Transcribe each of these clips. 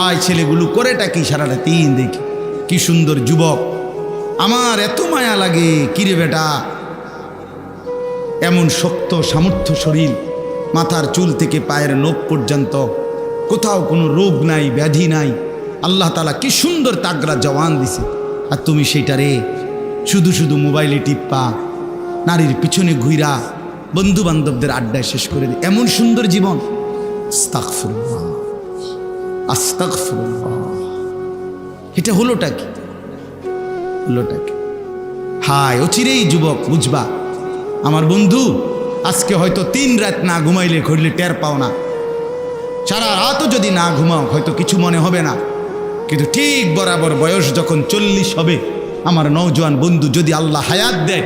আয় ছেলেগুলো করেটা কি সারাটা তিন দেখি কি সুন্দর যুবক, আমার এত মায়া লাগে। কিরে বেটা, এমন শক্ত সামর্থ্য শরীর, মাথার চুল থেকে পায়ের নখ পর্যন্ত কোথাও কোনো রোগ নাই, ব্যাধি নাই। আল্লাহ তাআলা কি সুন্দর তাগড়া জওয়ান দিছে, আর তুমি সেইটারে শুধু শুধু মোবাইলে টিপ্পা, নারীর পিছনে ঘুইরা, বন্ধু বান্ধবদের আড্ডায় শেষ করে দিই। এমন সুন্দর জীবন। আস্তাগফিরুল্লাহ, আস্তাগফিরুল্লাহ। এটা হলোটা কি? হলোটা কি? হায় অচিরেই যুবক বুঝবা। আমার বন্ধু, আজকে হয়তো 3 রাত না ঘুমাইলে ঘুরলে টের পাও না, সারা রাতও যদি না ঘুমাও হয়তো কিছু মনে হবে না, কিন্তু ঠিক বরাবর বয়স যখন 40 হবে, আমার নওজোয়ান বন্ধু, যদি আল্লাহ হায়াত দেয়,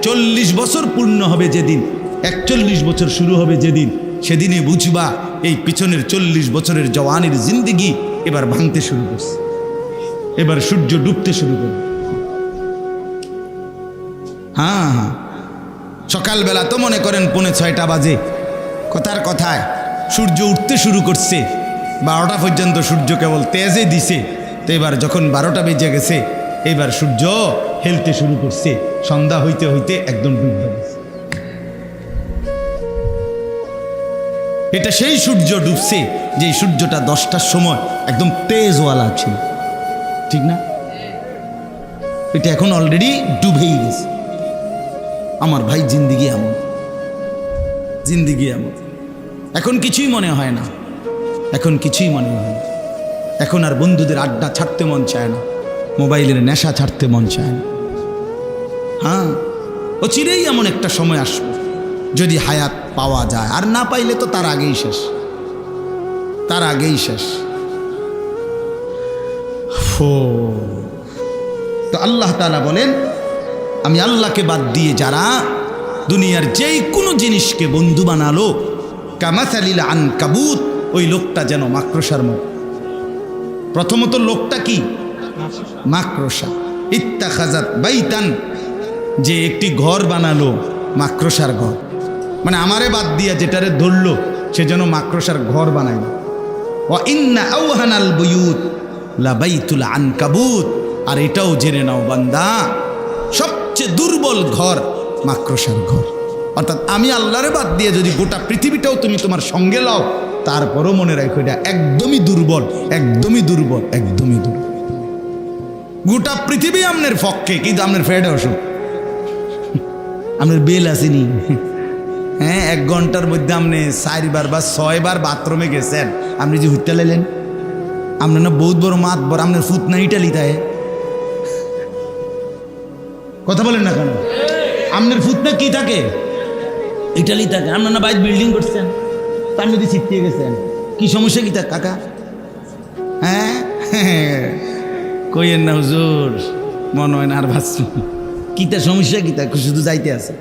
40 বছর পূর্ণ হবে যেদিন, 41 বছর শুরু হবে যেদিন, সেদিনে বুঝবা এই পিছনের 40 বছরের জওয়ানের জিন্দেগি এবার ভাঙতে শুরু করছে, এবার সূর্য ডুবতে শুরু করবে। হ্যাঁ হ্যাঁ, সকালবেলা তো মনে করেন 5:45 বাজে, কথার কথায় সূর্য উঠতে শুরু করছে, 12টা পর্যন্ত সূর্য কেবল তেজে দিছে। তো এবার যখন 12টা বেজে গেছে, এবার সূর্য হেলতে শুরু করছে, সন্ধ্যা হইতে হইতে একদম ডুববে গেছে। এটা সেই সূর্য ডুবছে যে সূর্যটা 10টার সময় একদম তেজওয়ালা ছিল, ঠিক না? এটা এখন অলরেডি ডুবেই গেছে। আমার ভাই, জিন্দিগি এমন, জিন্দিগি এমন। এখন কিছুই মনে হয় না, এখন কিছুই মনে হয় না। এখন আর বন্ধুদের আড্ডা ছাড়তে মন চায় না, মোবাইলের নেশা ছাড়তে মন চায় না। হ্যাঁ, অচিরেই এমন একটা সময় আসবে যদি হায়াত পাওয়া যায়, আর না পাইলে তো তার আগেই শেষ, তার আগেই শেষ। তো আল্লাহ তাআলা বলেন, আমি আল্লাহকে বাদ দিয়ে যারা দুনিয়ার যেই কোনো জিনিসকে বন্ধু বানালো, কামাসালিল আনকাবুত, ওই লোকটা যেন মাকড়সার মতো। প্রথমত লোকটা কি? মাকড়সা। ইত্তাখাযাত বাইতান, যে একটি ঘর বানালো, মাকড়সার ঘর। মানে আমারে বাদ দিয়ে যেটারে ধরলো, সে যেন মাকড়সার ঘর বানায়। ওয়া ইন্না আওহানাল বুয়ুত লাবাইতুল আনকাবুত, আর এটাও জেনে নাও বান্দা, সবচেয়ে দুর্বল ঘর মাকড়সার ঘর। অর্থাৎ আমি আল্লাহরে বাদ দিয়ে যদি গোটা পৃথিবীটাও তুমি তোমার সঙ্গে লাও, তারপরও মনে রাখো এটা একদমই দুর্বল, একদমই দুর্বল, একদমই দুর্বল। গোটা পৃথিবী আপনার পক্ষে, কিন্তু আপনার ফ্যাটে অসুখ, আপনার বেল আসেনি। হ্যাঁ, 1 ঘন্টার মধ্যে আপনি 4 বার বা 6 বার বাথরুমে গেছেন, আপনি যে হুট্টা লাইলেন, আপনার না বহুত বড় মাত বড়, আপনার ফুট না ইটালিতায়। কথা বলেন না কেন? আপনার ফুট না কি থাকে? ইটালি থাকে। আপনার না বাইরে বিল্ডিং করছেন, তার মধ্যে ছিটকে গেছেন, কি সমস্যা কি তার কাকা? হ্যাঁ, কইেন না হুজুর, মনে হয় না আর ভাবছি কি তার সমস্যা কি তার, শুধু যাইতে আছে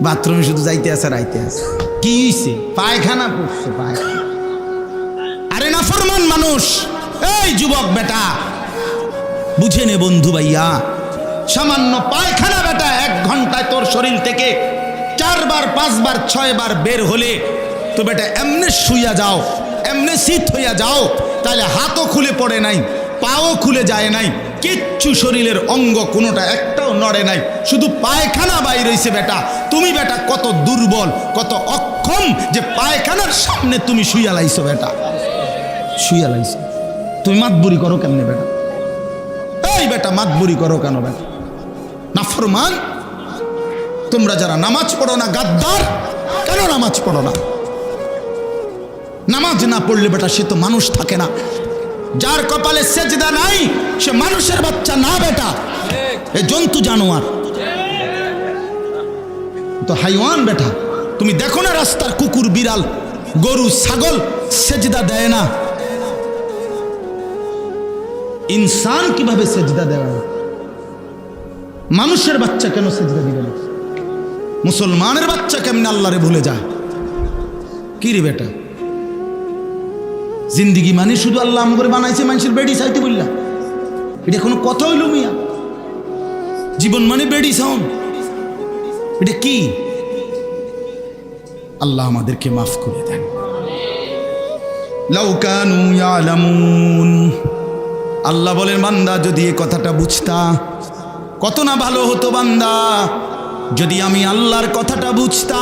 বাথরুমে, শুধু যাইতে আছে আর আইতে আছে। কি হইছে? পায়খানা পড়ছে, পায়খানা। আরে নাফরমান মানুষ, এই যুবক বেটা, বুঝে নে বন্ধু ভাইয়া, সামান্য পায়খানা বেটা 1 ঘন্টায় তোর শরীর থেকে 4 বার 5 বার 6 বার বের হলে তো বেটা এমনি শুইয়া যাও, এমনি শীত হইয়া যাও, তাহলে হাতও খুলে পড়ে নাই, পাও খুলে যায় নাই, কিচ্ছু শরীরের অঙ্গ কোনোটা একটাও নড়ে নাই, শুধু পায়খানা বাইর হইছে বেটা। তুমি বেটা কত দুর্বল, কত অক্ষম যে পায়খানার সামনে তুমি শুইয়া লাইছো বেটা, শুইয়া লাইছো। তুমি মাতবুরি করো কেমনে বেটা? এই বেটা মাতবুরি করো কেন বেটা? নাফরমান, তোমরা যারা নামাজ পড়ো না, গাদ্দার, কেন নামাজ পড়ো না? নামাজ না পড়লে বেটা সে তো মানুষ থাকে না। যার কপালে সেজদা নাই সে মানুষের বাচ্চা না বেটা, এ জন্তু জানোয়ার, তো হাইওয়ান বেটা। তুমি দেখো না রাস্তার কুকুর, বিড়াল, গরু, ছাগল সেজদা দেয় না, ইনসান কিভাবে সেজদা দেয়? মানুষের বাচ্চা কেন সেজদা দিবে না? মুসলমানের বাচ্চা কেমনে আল্লাহরে ভুলে যায়? কি রে বেটা, জিন্দিগি মানে শুধু আল্লাহ আমগরে বানাইছে মানুষের বেডি চাইতে বললা, এটা কোনো কথা হইল মিয়া? জীবন মানে বেডি সাউন্ড, এটা কি? আল্লাহ আমাদেরকে মাফ করে দেন। লাউ কানু ইয়ালামুন। আল্লাহ বলেন বান্দা যদি এই কথাটা বুঝতা কত না ভালো হতো বান্দা, যদি আমি আল্লাহর কথাটা বুঝতা।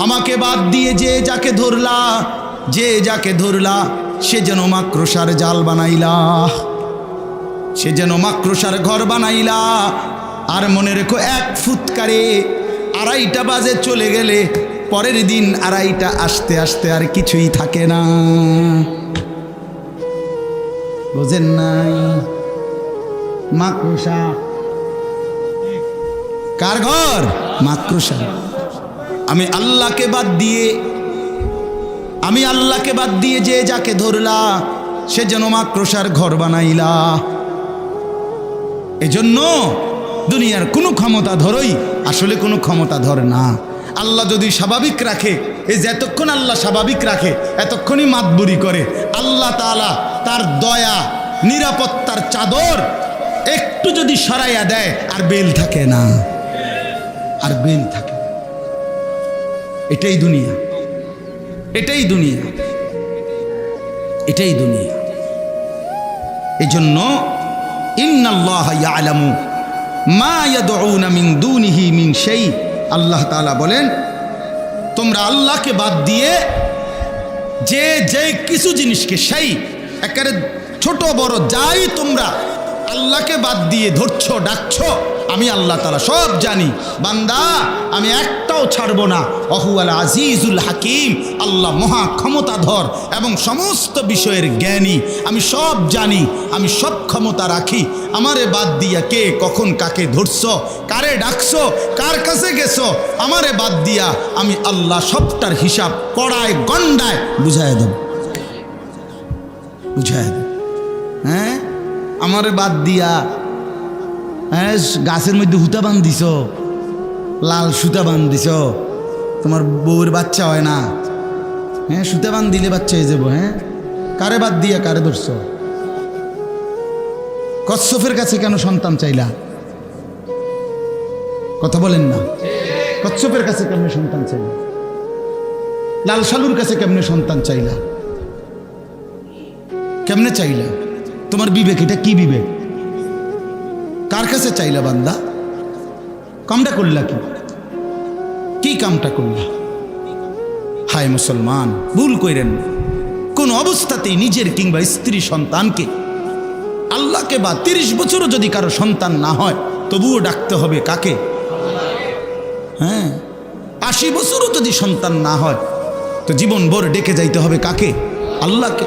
আমাকে বাদ দিয়ে যে যাকে ধরলা সে যেন মাকড়সার জাল বানাইলা, সে যেন মাকড়সার ঘর বানাইলা। আর মনে রেখো, এক ফুৎকারে 2:30 বাজে চলে গেলে পরের দিন 2:30 আসতে আসতে আর কিছুই থাকে না। বোঝেন নাই? মাকড়সা কার ঘর? মাকড়সা। আমি আল্লাহকে বাদ দিয়ে যে যাকে ধরলা সে যেন মাকড়সার ঘর বানাইলা। এজন্য দুনিয়ার কোনো ক্ষমতা ধরই আসলে কোনো ক্ষমতা ধরে না। আল্লাহ যদি স্বাভাবিক রাখে, এই যে এতক্ষণ আল্লাহ স্বাভাবিক রাখে, এতক্ষণই মাতবুরি করে। আল্লাহ তাআলা তার দয়া নিরাপত্তার চাদর একটু যদি সরাইয়া দেয় আর বেল থাকে না, আর বেল থাকে। এটাই দুনিয়া, এটাই দুনিয়া, এটাই দুনিয়া। এই জন্য ইন্নাল্লাহা ইয়ালামু মা ইয়াদউনা মিন দুনিহি মিন শাই। আল্লাহ তাআলা বলেন তোমরা আল্লাহকে বাদ দিয়ে যে কিছু জিনিসকে, সেই একেবারে ছোট বড় যাই তোমরা আল্লাহকে বাদ দিয়ে ধরছো ডাকছো, আমি আল্লাহ তাআলা সব জানি। বান্দা আমি একটাও ছাড়বো না। ওহুয়াল আজিজুল হাকিম, আল্লাহ মহা ক্ষমতাধর এবং সমস্ত বিষয়ের জ্ঞানী। আমি সব জানি, আমি সব ক্ষমতা রাখি। আমারে বাদ দিয়া কে কখন কাকে ধরছো, কারে ডাকছো, কার কাছে গেছো, আমারে বাদ দিয়া আমি আল্লাহ সবটার হিসাব কড়ায় গন্ডায় বুঝায় দেব, বুঝায় দেব। হ্যাঁ, আমারে বাদ দিয়া গাছের মধ্যে হুতা বান্ধিছ, লাল সুতা বান্ধিছ, তোমার বউয়ের বাচ্চা হয় না। হ্যাঁ, সুতা দিলে বাচ্চা হয়ে যাবো। হ্যাঁ, কারে বাদ দিয়া কারে ধরছ? কচ্ছপের কাছে কেন সন্তান চাইলা? কথা বলেন না। কচ্ছপের কাছে কেমনে সন্তান চাইলা? লাল সালুর কাছে কেমনে সন্তান চাইলা? কেমনে চাইলা? তোমার বিবেক, এটা কি বিবেক? কার কাছে চাইলা বান্দা? কামটা করলা কি কামটা করলা? হায় মুসলমান, ভুল কইরেন না। কোন অবস্থাতেই নিজের কিংবা স্ত্রী সন্তানকে আল্লাহকে বা 30 বছরও যদি কারো সন্তান না হয় তবুও ডাকতে হবে কাকে? হ্যাঁ, 80 বছরও যদি সন্তান না হয় তো জীবন ভর ডেকে যাইতে হবে কাকে? আল্লাহকে,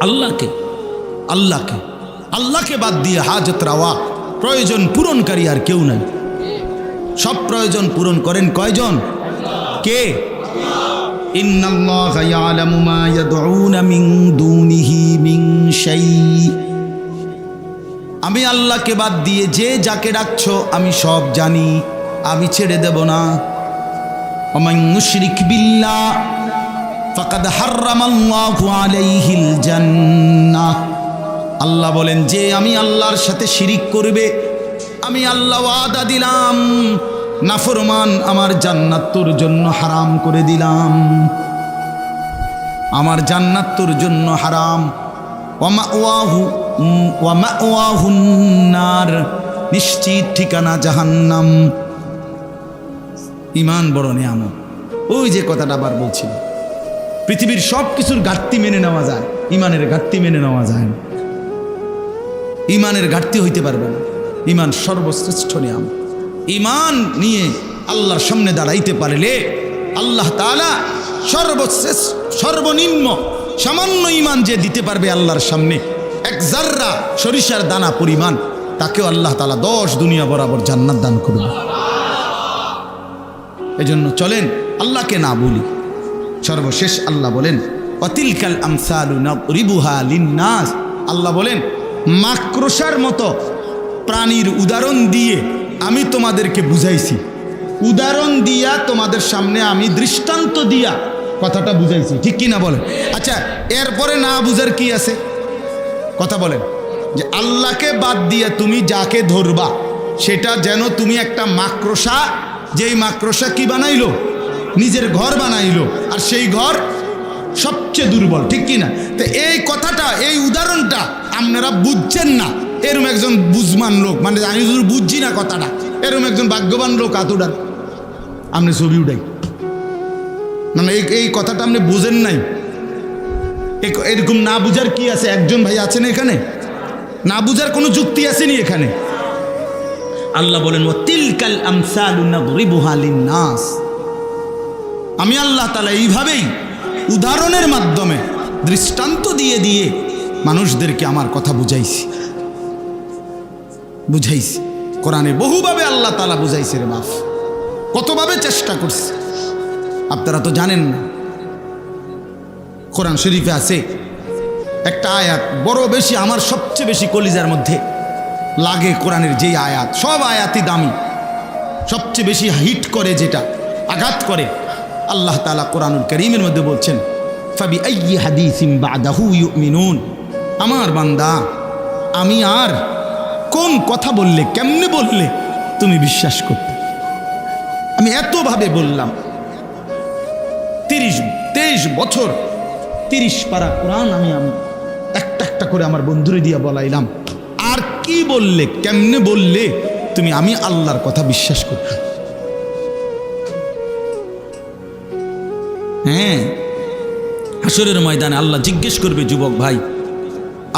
আল্লাহকে, আল্লাহকে। আল্লাহকে বাদ দিয়ে হাজত রাওয়া, প্রয়োজন পূরণকারী আর কেউ নাই। সব প্রয়োজন পূরণ করেন কয়জন? কে? ইন্নাল্লাহা ইয়ালামু মা ইয়াদউনা মিন দুনিহি মিন শাই। আমি আল্লাহকে বাদ দিয়ে যে যাকে ডাকছো আমি সব জানি, আমি ছেড়ে দেব না। ওমান ইউশরিক বিল্লাহ ফাকাদ হাররামাল্লাহু আলাইহিল জান্নাহ। আল্লাহ বলেন যে আমি আল্লাহর সাথে শিরিক করবে, আমি আল্লাহ ওয়াদা দিলাম, নাফরমান আমার জান্নাত তোর জন্য হারাম করে দিলাম। আমার জান্নাত তোর জন্য হারাম। ওয়া মাওয়াহুন নার, নিশ্চিত ঠিকানা জাহান্নাম। ঈমান বড় নিয়ামত। ওই যে কথাটা আবার বলছিল, পৃথিবীর সব কিছুর ঘাটতি মেনে নেওয়া যায়, ঈমানের ঘাটতি মেনে নেওয়া যায় না। ঈমানের ঘাটতি হইতে পারবে না। ঈমান সর্বশ্রেষ্ঠ নিয়ামত। ঈমান নিয়ে আল্লাহর সামনে দাঁড়াইতে পারলে আল্লাহ তাআলা সর্বশ্রেষ্ঠ, সর্বনিম্ন সামান্য ঈমান যে দিতে পারবে আল্লাহর সামনে, এক জাররা সরিষার দানা পরিমাণ, তাকেও আল্লাহ তাআলা 10 দুনিয়া বরাবর জান্নাত দান করবে। এজন্য চলেন আল্লাহকে না বলি। সর্বশেষ আল্লাহ বলেন ওয়াতিলকাল আমসালু নাদরিবুহা লিন্নাস। আল্লাহ বলেন মাকড়সার মতো প্রাণীর উদাহরণ দিয়ে আমি তোমাদেরকে বুঝাইছি। উদাহরণ দিয়া তোমাদের সামনে আমি দৃষ্টান্ত দিয়া কথাটা বুঝাইছি, ঠিক কি না বলেন? আচ্ছা, এরপরে না বুঝার কি আছে? কথা বলেন যে আল্লাহকে বাদ দিয়া তুমি যাকে ধরবা সেটা যেন তুমি একটা মাকড়সা, যেই মাকড়সা কি বানাইলো? নিজের ঘর বানাইলো, আর সেই ঘর সবচেয়ে দুর্বল, ঠিক কি না? তো এই কথাটা, এই উদাহরণটা আপনারা বুঝছেন না, এরম একজন বুঝমান লোক, মানে আমি যদি বুঝছি না কথাটা, এরম একজন ভাগ্যবান লোক আতুডার আপনি ছবি উঠাই, মানে এই কথাটা আপনি বুঝেন নাই। এরকম না বুঝার কি আছে? একজন ভাই আছেন এখানে, না বুঝার কোনো যুক্তি আসেনি এখানে। আল্লাহ বলেন ওয়া তিলকাল আমসালু নাদরিবুহা লিন-নাস, আমি আল্লাহ তাআলা এইভাবেই উদাহরণের মাধ্যমে দৃষ্টান্ত দিয়ে দিয়ে মানুষদেরকে আমার কথা বুঝাইছি। কোরআনে বহুভাবে আল্লাহ তাআলা বুঝাইছে রে বাপ, কতভাবে চেষ্টা করছে আপনারা তো জানেন না। কোরআন শরীফে আছে একটা আয়াত, বড় বেশি, আমার সবচেয়ে বেশি কলিজার মধ্যে লাগে কোরআনের যেই আয়াত, সব আয়াতই দামি, সবচেয়ে বেশি হিট করে, যেটা আঘাত করে, আল্লাহ তাআলা কোরআনুল কারীমের মধ্যে বলছেন ফাবিআইয়ি হাদিসিন বা'দাহু ইউমিনুন, আমার বান্দা আমি আর কোন কথা বললে, কেমনে বললে তুমি বিশ্বাস করতে? আমি এতভাবে বললাম, 23 বছর 30 পারা কোরআন আমি একটা একটা করে আমার বন্ধুরে দিয়ে বলাইলাম, আর কি বললে, কেমনে বললে তুমি আমি আল্লাহর কথা বিশ্বাস করতে? হ্যাঁ, হাসরের ময়দানে আল্লাহ জিজ্ঞেস করবে, যুবক ভাই,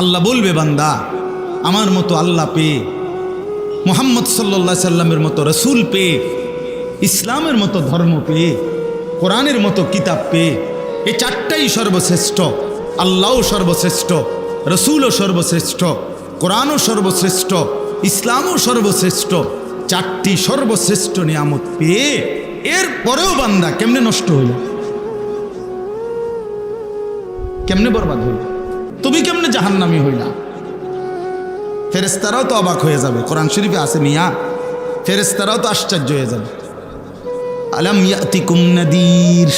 আল্লাহ বলবে বান্দা আমার মতো আল্লাহ পেয়ে, মুহাম্মদ সাল্লাল্লাহু আলাইহি সাল্লামের মতো রসুল পেয়ে, ইসলামের মতো ধর্ম পেয়ে, কোরআনের মতো কিতাব পেয়ে, এই চারটাই সর্বশ্রেষ্ঠ, আল্লাহও সর্বশ্রেষ্ঠ, রসুলও সর্বশ্রেষ্ঠ, কোরআনও সর্বশ্রেষ্ঠ, ইসলামও সর্বশ্রেষ্ঠ, চারটি সর্বশ্রেষ্ঠ নিয়ামত পেয়ে এর পরেও বান্দা কেমনে নষ্ট হইল, কেমনে বরবাদ হইল, তুমি কেমনে জাহান্নামী হইলা? ফেরেশতারাও তো অবাক হয়ে যাবে, কোরআন শরীফে আছে মিয়া, ফেরেশতারাও তো আশ্চর্য হয়ে যাবে। আলাম ইয়াতিকুম নাদির,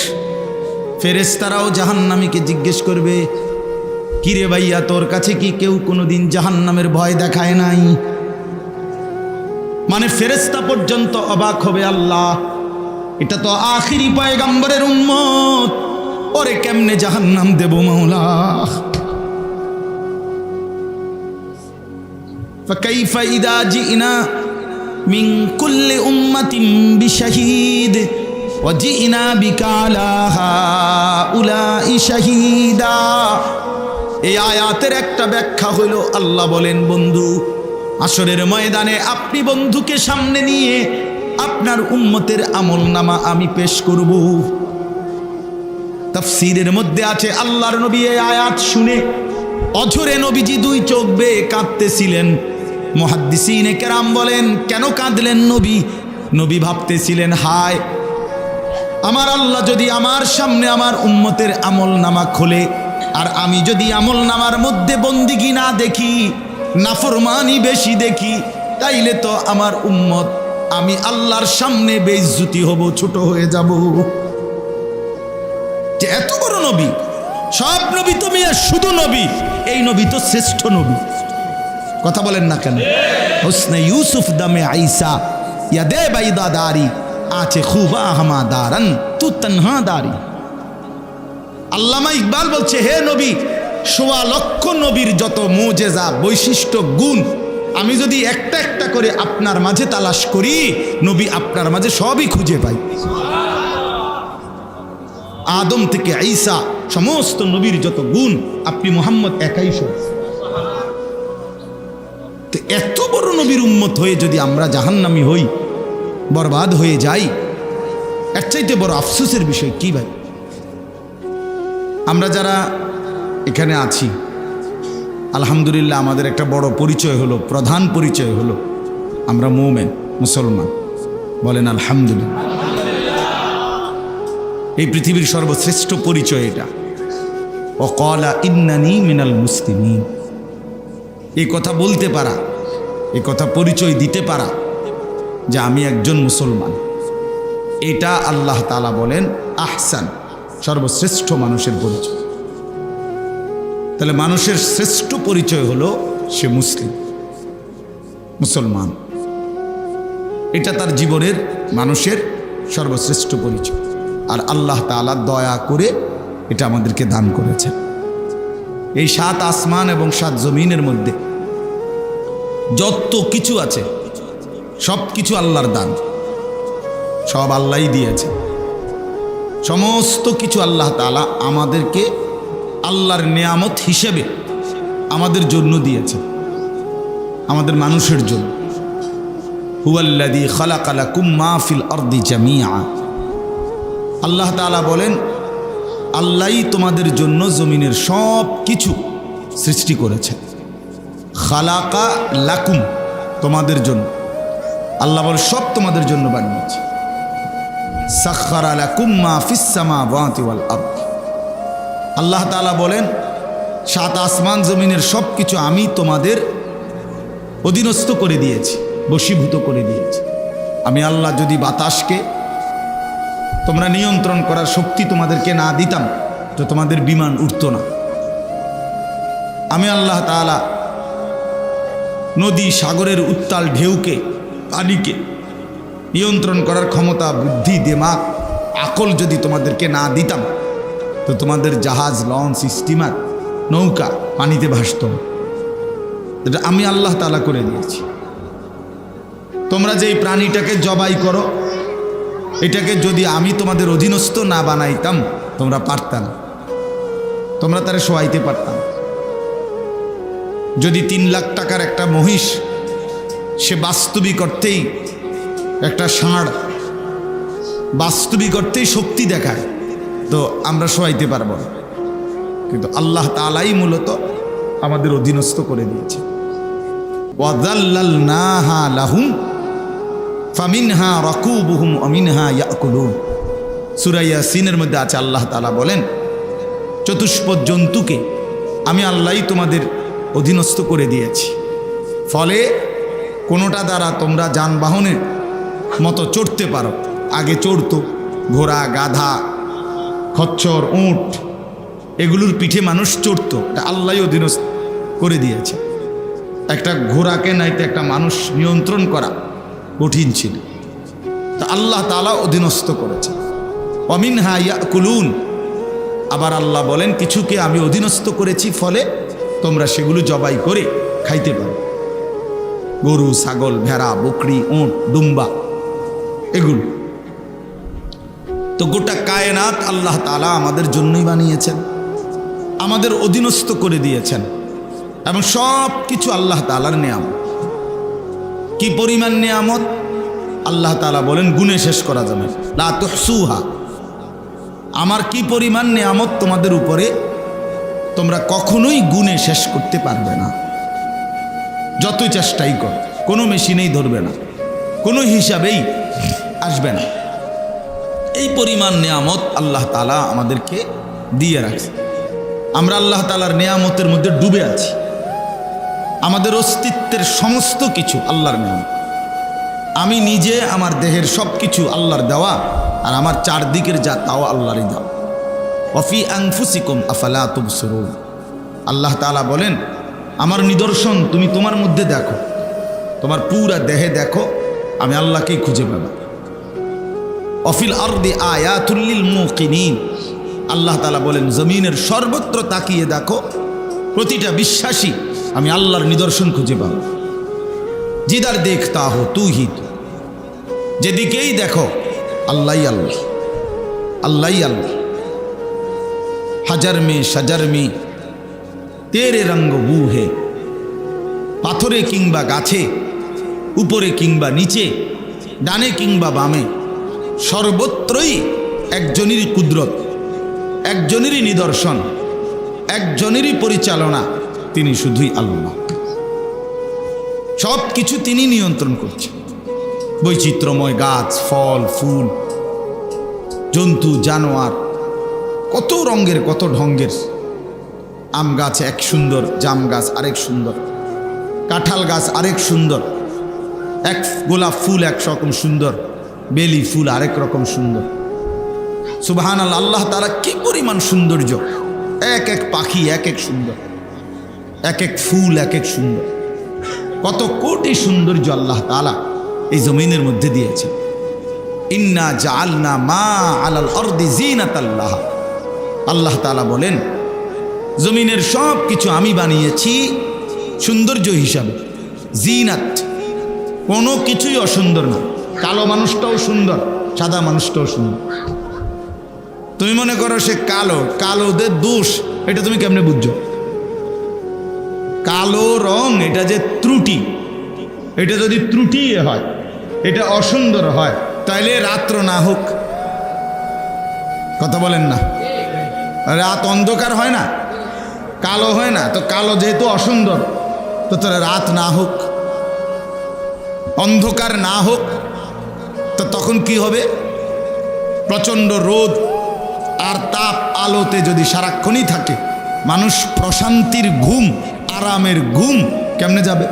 ফেরেশতারাও জাহান্নামীকে জিজ্ঞেস করবে, কিরে ভাইয়া তোর কাছে কি কেউ কোনোদিন জাহান্নামের ভয় দেখায় নাই? মানে ফেরেশতা পর্যন্ত অবাক হবে, আল্লাহ এটা তো আখিরি পয়গম্বরের উম্মত, ওরে কেমনে জাহান্নাম দেব মাওলা? ফাকাইফা ইদা জিনা মিন কুল্লি উম্মাতিন বিশাহিদ ওয়া জিনা বিকা আলা হাউলাই শাহীদা। এই আয়াতের একটা ব্যাখ্যা হইল, আল্লাহ বলেন বন্ধু হাসরের ময়দানে আপনি বন্ধুকে সামনে নিয়ে আপনার উম্মতের আমলনামা আমি পেশ করব। তাফসীরের মধ্যে আছে আল্লাহর নবী এই আয়াত শুনে অঝরে নবীজি দুই চোখ বেয়ে কাঁদতেছিলেন। মুহাদ্দিসিনে কেরাম বলেন কেন কাঁদলেন নবী? নবী ভাবতেছিলেন, হায় আমার আল্লাহ যদি আমার সামনে আমার উম্মতের আমলনামা খোলে, আর আমি যদি আমলনামার মধ্যে বন্দিগি না দেখি, নাফরমানি বেশি দেখি, তাইলে তো আমার উম্মত আমি আল্লাহর সামনে বেইজ্জতি হব, ছোট হয়ে যাব। যে এত বড় নবী, সব নবী তো মিয়া শুধু নবী, এই নবী তো শ্রেষ্ঠ নবী। কথা বলেন না কেন? হুসনে ইউসুফ দামে আইসা ইয়াদে বাইদা দারি আছে খুবা হামা দারান তু তনহা দারি। আল্লামা ইকবাল বলছে, হে নবী, ১৬ লক্ষ নবীর যত মুজেজা, বৈশিষ্ট্য, গুণ আমি যদি একটা একটা করে আপনার মাঝে তালাশ করি, নবী আপনার মাঝে সবই খুঁজে পাই। আদম থেকে ঈসা সমস্ত নবীর যত গুণ, আপনি মুহাম্মদ একাই সব। তো এত বড় নবীর উম্মত হয়ে যদি আমরা জাহান্নামী হই, বরবাদ হয়ে যাই, এর চাইতে বড় আফসোসের বিষয় কি ভাই? আমরা যারা এখানে আছি, আলহামদুলিল্লাহ আমাদের একটা বড় পরিচয় হলো, প্রধান পরিচয় হলো আমরা মুমিন, মুসলমান। বলেন আলহামদুলিল্লাহ। এই পৃথিবীর সর্বশ্রেষ্ঠ পরিচয় এটা। ওয়াকালা ইন্নানি মিনাল মুসলিমিন, এই কথা বলতে পারা, এই কথা পরিচয় দিতে পারা যে আমি একজন মুসলমান, এটা আল্লাহ তাআলা বলেন আহসান, সর্বশ্রেষ্ঠ মানুষের পরিচয়। তাহলে মানুষের শ্রেষ্ঠ পরিচয় হলো সে মুসলিম, মুসলমান। এটা তার জীবনের মানুষের সর্বশ্রেষ্ঠ পরিচয়। আর আল্লাহ তাআলা দয়া করে এটা আমাদেরকে দান করেছেন। এই 7 আসমান এবং 7 জমিনের মধ্যে যত কিছু আছে সব কিছু আল্লাহর দান, সব আল্লাহই দিয়েছে। সমস্ত কিছু আল্লাহ তাআলা আমাদেরকে আল্লাহর নেয়ামত হিসেবে আমাদের জন্য দিয়েছে, আমাদের মানুষের জন্য। হুয়াল্লাযী খালাকা লাকুম মা ফিল আরদি জামিআ। আল্লাহ তাআলা বলেন, আল্লাহই তোমাদের জন্য জমিনের সব কিছু সৃষ্টি করেছে। খালাকা লাকুম, তোমাদের জন্য। আল্লাহ বলে সব তোমাদের জন্য বানিয়েছে। সাখখারা লাকুম মা ফিস সামাওয়াতি ওয়াল আরদ। আল্লাহ তাআলা বলেন 7 আসমান জমিনের সব কিছু আমি তোমাদের অধীনস্থ করে দিয়েছি, বশীভূত করে দিয়েছি। আমি আল্লাহ যদি বাতাসকে তোমরা নিয়ন্ত্রণ করার শক্তি তোমাদেরকে না দিতাম তো তোমাদের বিমান উঠত না। আমি আল্লাহ তাআলা নদী সাগরের উত্তাল ঢেউকে, পানিকে নিয়ন্ত্রণ করার ক্ষমতা, বুদ্ধি, দিমাগ, আকল যদি তোমাদেরকে না দিতাম তো তোমাদের জাহাজ, লঞ্চ, স্টিমার, নৌকা পানিতে ভাসত না। এটা আমি আল্লাহ তাআলা করে দিয়েছি। তোমরা যে এই প্রাণীটাকে জবাই করো, এটাকে যদি আমি তোমাদের অধীনস্থ না বানাইতাম তোমরা পারতা না, তোমরা তারে শোয়াইতে পারতাম। যদি 3 লাখ টাকার একটা মহিষ সে বাস্তবিক অর্থেই একটা ষাঁড় বাস্তবিক অর্থেই শক্তি দেখায় তো আমরা শোয়াইতে পারবো না, কিন্তু আল্লাহ তাআলাই মূলত আমাদের অধীনস্থ করে দিয়েছে। ওয়াযাল্লালনাহা লাহুম ফামিনহা রাকুবুহুম ওয়া মিনহা ইয়াকুলুন। সূরা ইয়াসিনের মধ্যে আছে, আল্লাহ তাআলা বলেন চতুষ্পদ জন্তুকে আমি আল্লাহই তোমাদের অধীনস্থ করে দিয়েছি। ফলে কোনোটা দ্বারা তোমরা যানবাহনের মতো চড়তে পারো। আগে চড়তো ঘোড়া, গাধা, খচ্চর, উট, এগুলোর পিঠে মানুষ চড়তো, এটা আল্লাহই অধীনস্থ করে দিয়েছে। একটা ঘোড়াকে নাইতে একটা মানুষ নিয়ন্ত্রণ করা কঠিন ছিল, তা আল্লাহ তাআলা অধীনস্থ করেছে। ওয়া মিনহা ইয়াকুলুন। আবার আল্লাহ বলেন কিছুকে আমি অধীনস্থ করেছি ফলে তোমরা সেগুলো জবাই করে খাইতে পারো। গরু, ছাগল, ভেড়া, বকরি, উট, দুম্বা, এগুলো তো গোটা কায়নাত আল্লাহ তাআলা আমাদের জন্যই বানিয়েছেন, আমাদের অধীনস্থ করে দিয়েছেন, এবং সব কিছু আল্লাহ তাআলার নেয়ামত। কি পরিমাণ নেয়ামত আল্লাহ তাআলা বলেন গুণে শেষ করা যাবে না। লা তুহসুহা। আমার কি পরিমাণ নেয়ামত তোমাদের উপরে তোমরা কখনোই গুণে শেষ করতে পারবে না, যতই চেষ্টাই কর। কোনো মেশিনেই ধরবে না, কোনো হিসাবেই আসবে না। এই পরিমাণ নেয়ামত আল্লাহ তাআলা আমাদেরকে দিয়ে রাখছে। আমরা আল্লাহ তাআলার নেয়ামতের মধ্যে ডুবে আছি। আমাদের অস্তিত্বের সমস্ত কিছু আল্লাহর নেয়ামত। আমি নিজে আমার দেহের সব কিছু আল্লাহর দেওয়া, আর আমার চারদিকের যা তাও আল্লাহরই দেওয়া। ওয়াফি আনফুসিকুম আফালা তুবসিরুন। আল্লাহ তাআলা বলেন আমার নিদর্শন তুমি তোমার মধ্যে দেখো, তোমার পুরা দেহে দেখো, আমি আল্লাহকেই খুঁজে পাবো। অফিল আরদি আয়াতুল লিল মুকিনিন। আল্লাহ তাআলা বলেন জমিনের সর্বত্র তাকিয়ে দেখো, প্রতিটা বিশ্বাসী আমি আল্লাহর নিদর্শন খুঁজে পাবো। জিদার দেখতা হো তু হি তু। যেদিকেই দেখো আল্লাহই আল্লাহ, আল্লাহই আল্লাহ। হাজার মে সাজার মে তেরে রঙ্গ বু হে। পাথরে কিংবা গাছে, উপরে কিংবা নিচে, ডানে কিংবা বামে, সর্বত্রই একজনেরই কুদরত, একজনেরই নিদর্শন, একজনেরই পরিচালনা, তিনি শুধুই আল্লাহ। সব কিছু তিনি নিয়ন্ত্রণ করছেন। বৈচিত্র্যময় গাছ, ফল, ফুল, জন্তু, জানোয়ার, কত রঙের কত ঢঙ্গের। আম গাছ এক সুন্দর, জাম গাছ আরেক সুন্দর, কাঁঠাল গাছ আরেক সুন্দর, এক গোলাপ ফুল এক রকম সুন্দর, বেলি ফুল আরেক রকম সুন্দর। সুবহানাল্লাহ, আল্লাহ তাআলা কি পরিমাণ সৌন্দর্য! এক এক পাখি এক এক সুন্দর, এক এক ফুল এক এক সুন্দর। কত কোটি সৌন্দর্য আল্লাহ তাআলা এই জমিনের মধ্যে দিয়েছে। ইন্না জাআলনা মা আলাল আরদি জিনাতাল লাহা। আল্লাহ তাআলা বলেন জমিনের সব কিছু আমি বানিয়েছি সৌন্দর্য হিসাবে, জিনাত, কোনো কিছুই অসুন্দর না। কালো মানুষটাও সুন্দর, সাদা মানুষটাও সুন্দর। তুমি মনে করো সে কালো, কালোদের দোষ এটা তুমি কেমনে বুঝছো? কালো রং এটা যে ত্রুটি, এটা যদি ত্রুটি হয়, এটা অসুন্দর হয়, তাইলে রাত্র না হোক। কথা বলেন না? রাত অন্ধকার হয় না, কালো হয় না, তো কালো যেহেতু অসুন্দর, তো তাহলে রাত না হোক, অন্ধকার না হোক, তো তখন কি হবে? প্রচণ্ড রোদ আর তাপ আলোতে যদি সারাক্ষণই থাকে, মানুষ প্রশান্তির ঘুম, আরামের ঘুম কেমনে যাবে?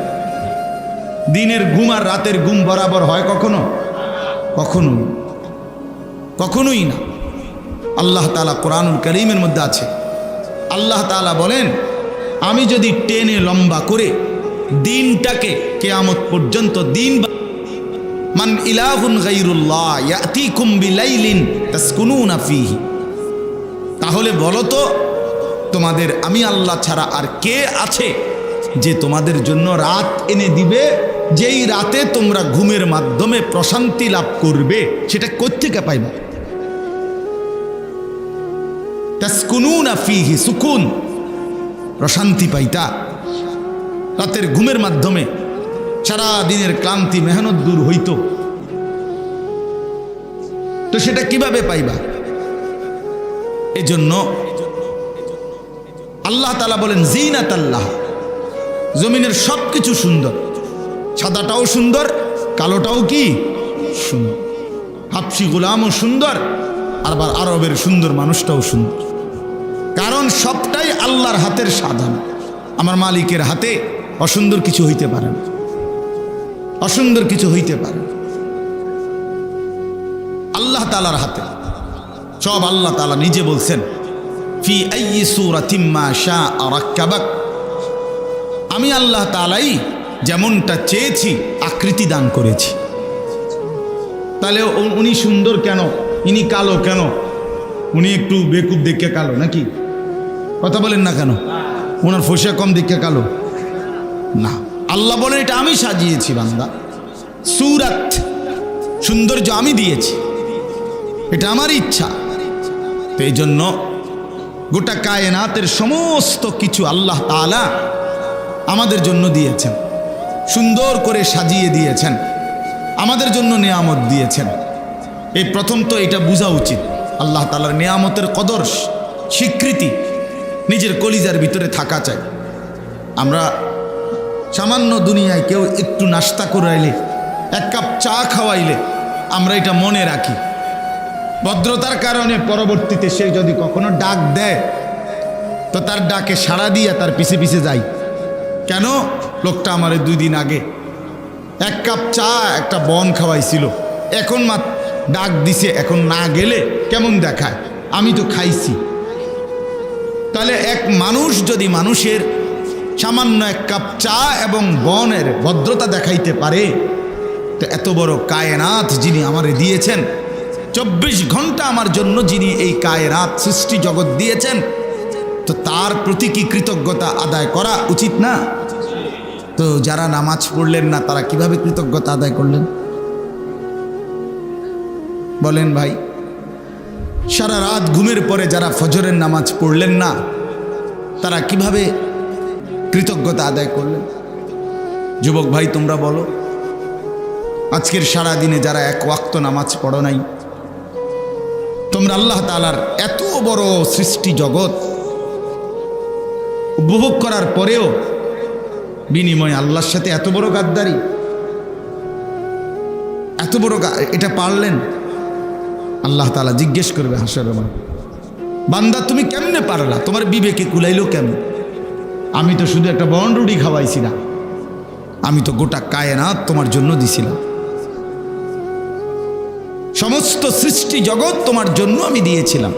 দিনের ঘুম আর রাতের ঘুম বরাবর হয় কখনো? কখনো কখনোই না। আল্লাহ তাআলা কোরআনুল কারীমের মধ্যে আছে, আল্লাহ তাআলা বলেন আমি যদি টেনে লম্বা করে দিনটাকে কিয়ামত পর্যন্ত দিন, মান ইলাহুন গায়রুল্লাহ ইয়াতিকুম বিলাইলিন তাসকুনুনা ফীহি, তাহলে বলো তো তোমাদের আমি আল্লাহ ছাড়া আর কে আছে যে তোমাদের জন্য রাত এনে দিবে, যেই রাতে তোমরা ঘুমের মাধ্যমে প্রশান্তি লাভ করবে? সেটা কোত্থেকে পাইবা? তাসকুনুনা ফীহি, সুকুন, প্রশান্তি পাইতা রাতের ঘুমের মাধ্যমে, সারা দিনের ক্লান্তি মেহনত দূর হইত। তো সেটা কিভাবে পাইবা? এজন্য আল্লাহ তাআলা বলেন জিনাত আল্লাহ, জমিনের সব কিছু সুন্দর, সাদাটাও সুন্দর, কালোটাও কি সুন্দর, হাবশি গোলামও সুন্দর, আবার আরবের সুন্দর মানুষটাও সুন্দর। কারণ সবটাই আল্লাহর হাতের সাধন। আমার মালিকের হাতে অসুন্দর কিছু হইতে পারে না, অসুন্দর কিছু হইতে পারে না। আল্লাহ তাআলার হাতে সব। আল্লাহ তাআলা নিজে বলছেন ফি আইয়ি সূরাতিন মা শাআ রাক্কাবাক, আমি আল্লাহ তাআলাই যেমনটা চেয়েছি আকৃতি দান করেছি। তাহলে উনি সুন্দর কেন, ইনি কালো কেন? উনি একটু বেকুব দেখে কালো নাকি? কথা বলেন না কেন? ওনার ফসা কম দেখে কালো না। আল্লাহ বলেন এটা আমি সাজিয়েছি বান্দা, সূরাত, সৌন্দর্য আমি দিয়েছি, এটা আমার ইচ্ছা। তো এই জন্য গোটা কায়নাতের সমস্ত কিছু আল্লাহ তাআলা আমাদের জন্য দিয়েছেন, সুন্দর করে সাজিয়ে দিয়েছেন, আমাদের জন্য নিয়ামত দিয়েছেন। এই প্রথম তো এটা বোঝা উচিত, আল্লাহ তাআলার নিয়ামতের কদর, স্বীকৃতি নিজের কলিজার ভিতরে থাকা চাই। আমরা সামান্য দুনিয়ায় কেউ একটু নাস্তা করাইলে, এক কাপ চা খাওয়াইলে আমরা এটা মনে রাখি, ভদ্রতার কারণে পরবর্তীতে সে যদি কখনো ডাক দেয় তো তার ডাকে সাড়া দিয়ে তার পিছে পিছে যাই। কেন? লোকটা আমার 2 দিন আগে এক কাপ চা একটা বন খাওয়াইছিল, এখন ডাক দিছে, এখন না গেলে কেমন দেখায়? আমি তো খাইছি। তাহলে এক মানুষ যদি মানুষের সামান্য এক কাপ চা এবং বনের ভদ্রতা দেখাইতে পারে, তো এত বড় কায়নাত যিনি আমারে দিয়েছেন, 24 ঘন্টা আমার জন্য যিনি এই কায়নাত সৃষ্টি জগৎ দিয়েছেন, তো তার প্রতি কি কৃতজ্ঞতা আদায় করা উচিত না? তো যারা নামাজ পড়লেন না তারা কিভাবে কৃতজ্ঞতা আদায় করলেন বলেন ভাই? সারা রাত ঘুমের পরে যারা ফজরের নামাজ পড়লেন না তারা কিভাবে কৃতজ্ঞতা আদায় করলেন? যুবক ভাই তোমরা বলো, আজকের সারা দিনে যারা এক ওয়াক্ত নামাজ পড়ো নাই, তোমরা আল্লাহ তাআলার এত বড় সৃষ্টি জগৎ উপভোগ করার পরেও বিনিময়ে আল্লাহর সাথে এত বড় গাদ্দারি, এত বড় এটা পারলেন? আল্লাহ তাআলা জিজ্ঞেস করবে হাসরের মাঠে, বান্দা তুমি কেমনে পারলা? তোমার বিবেকে কুলাইলো কেমন? আমি তো শুধু একটা বন রুটি খাওয়াইছি না, আমি তো গোটা কায়নাত তোমার জন্য দিছিলাম, সমস্ত সৃষ্টি জগৎ তোমার জন্য আমি দিয়েছিলাম,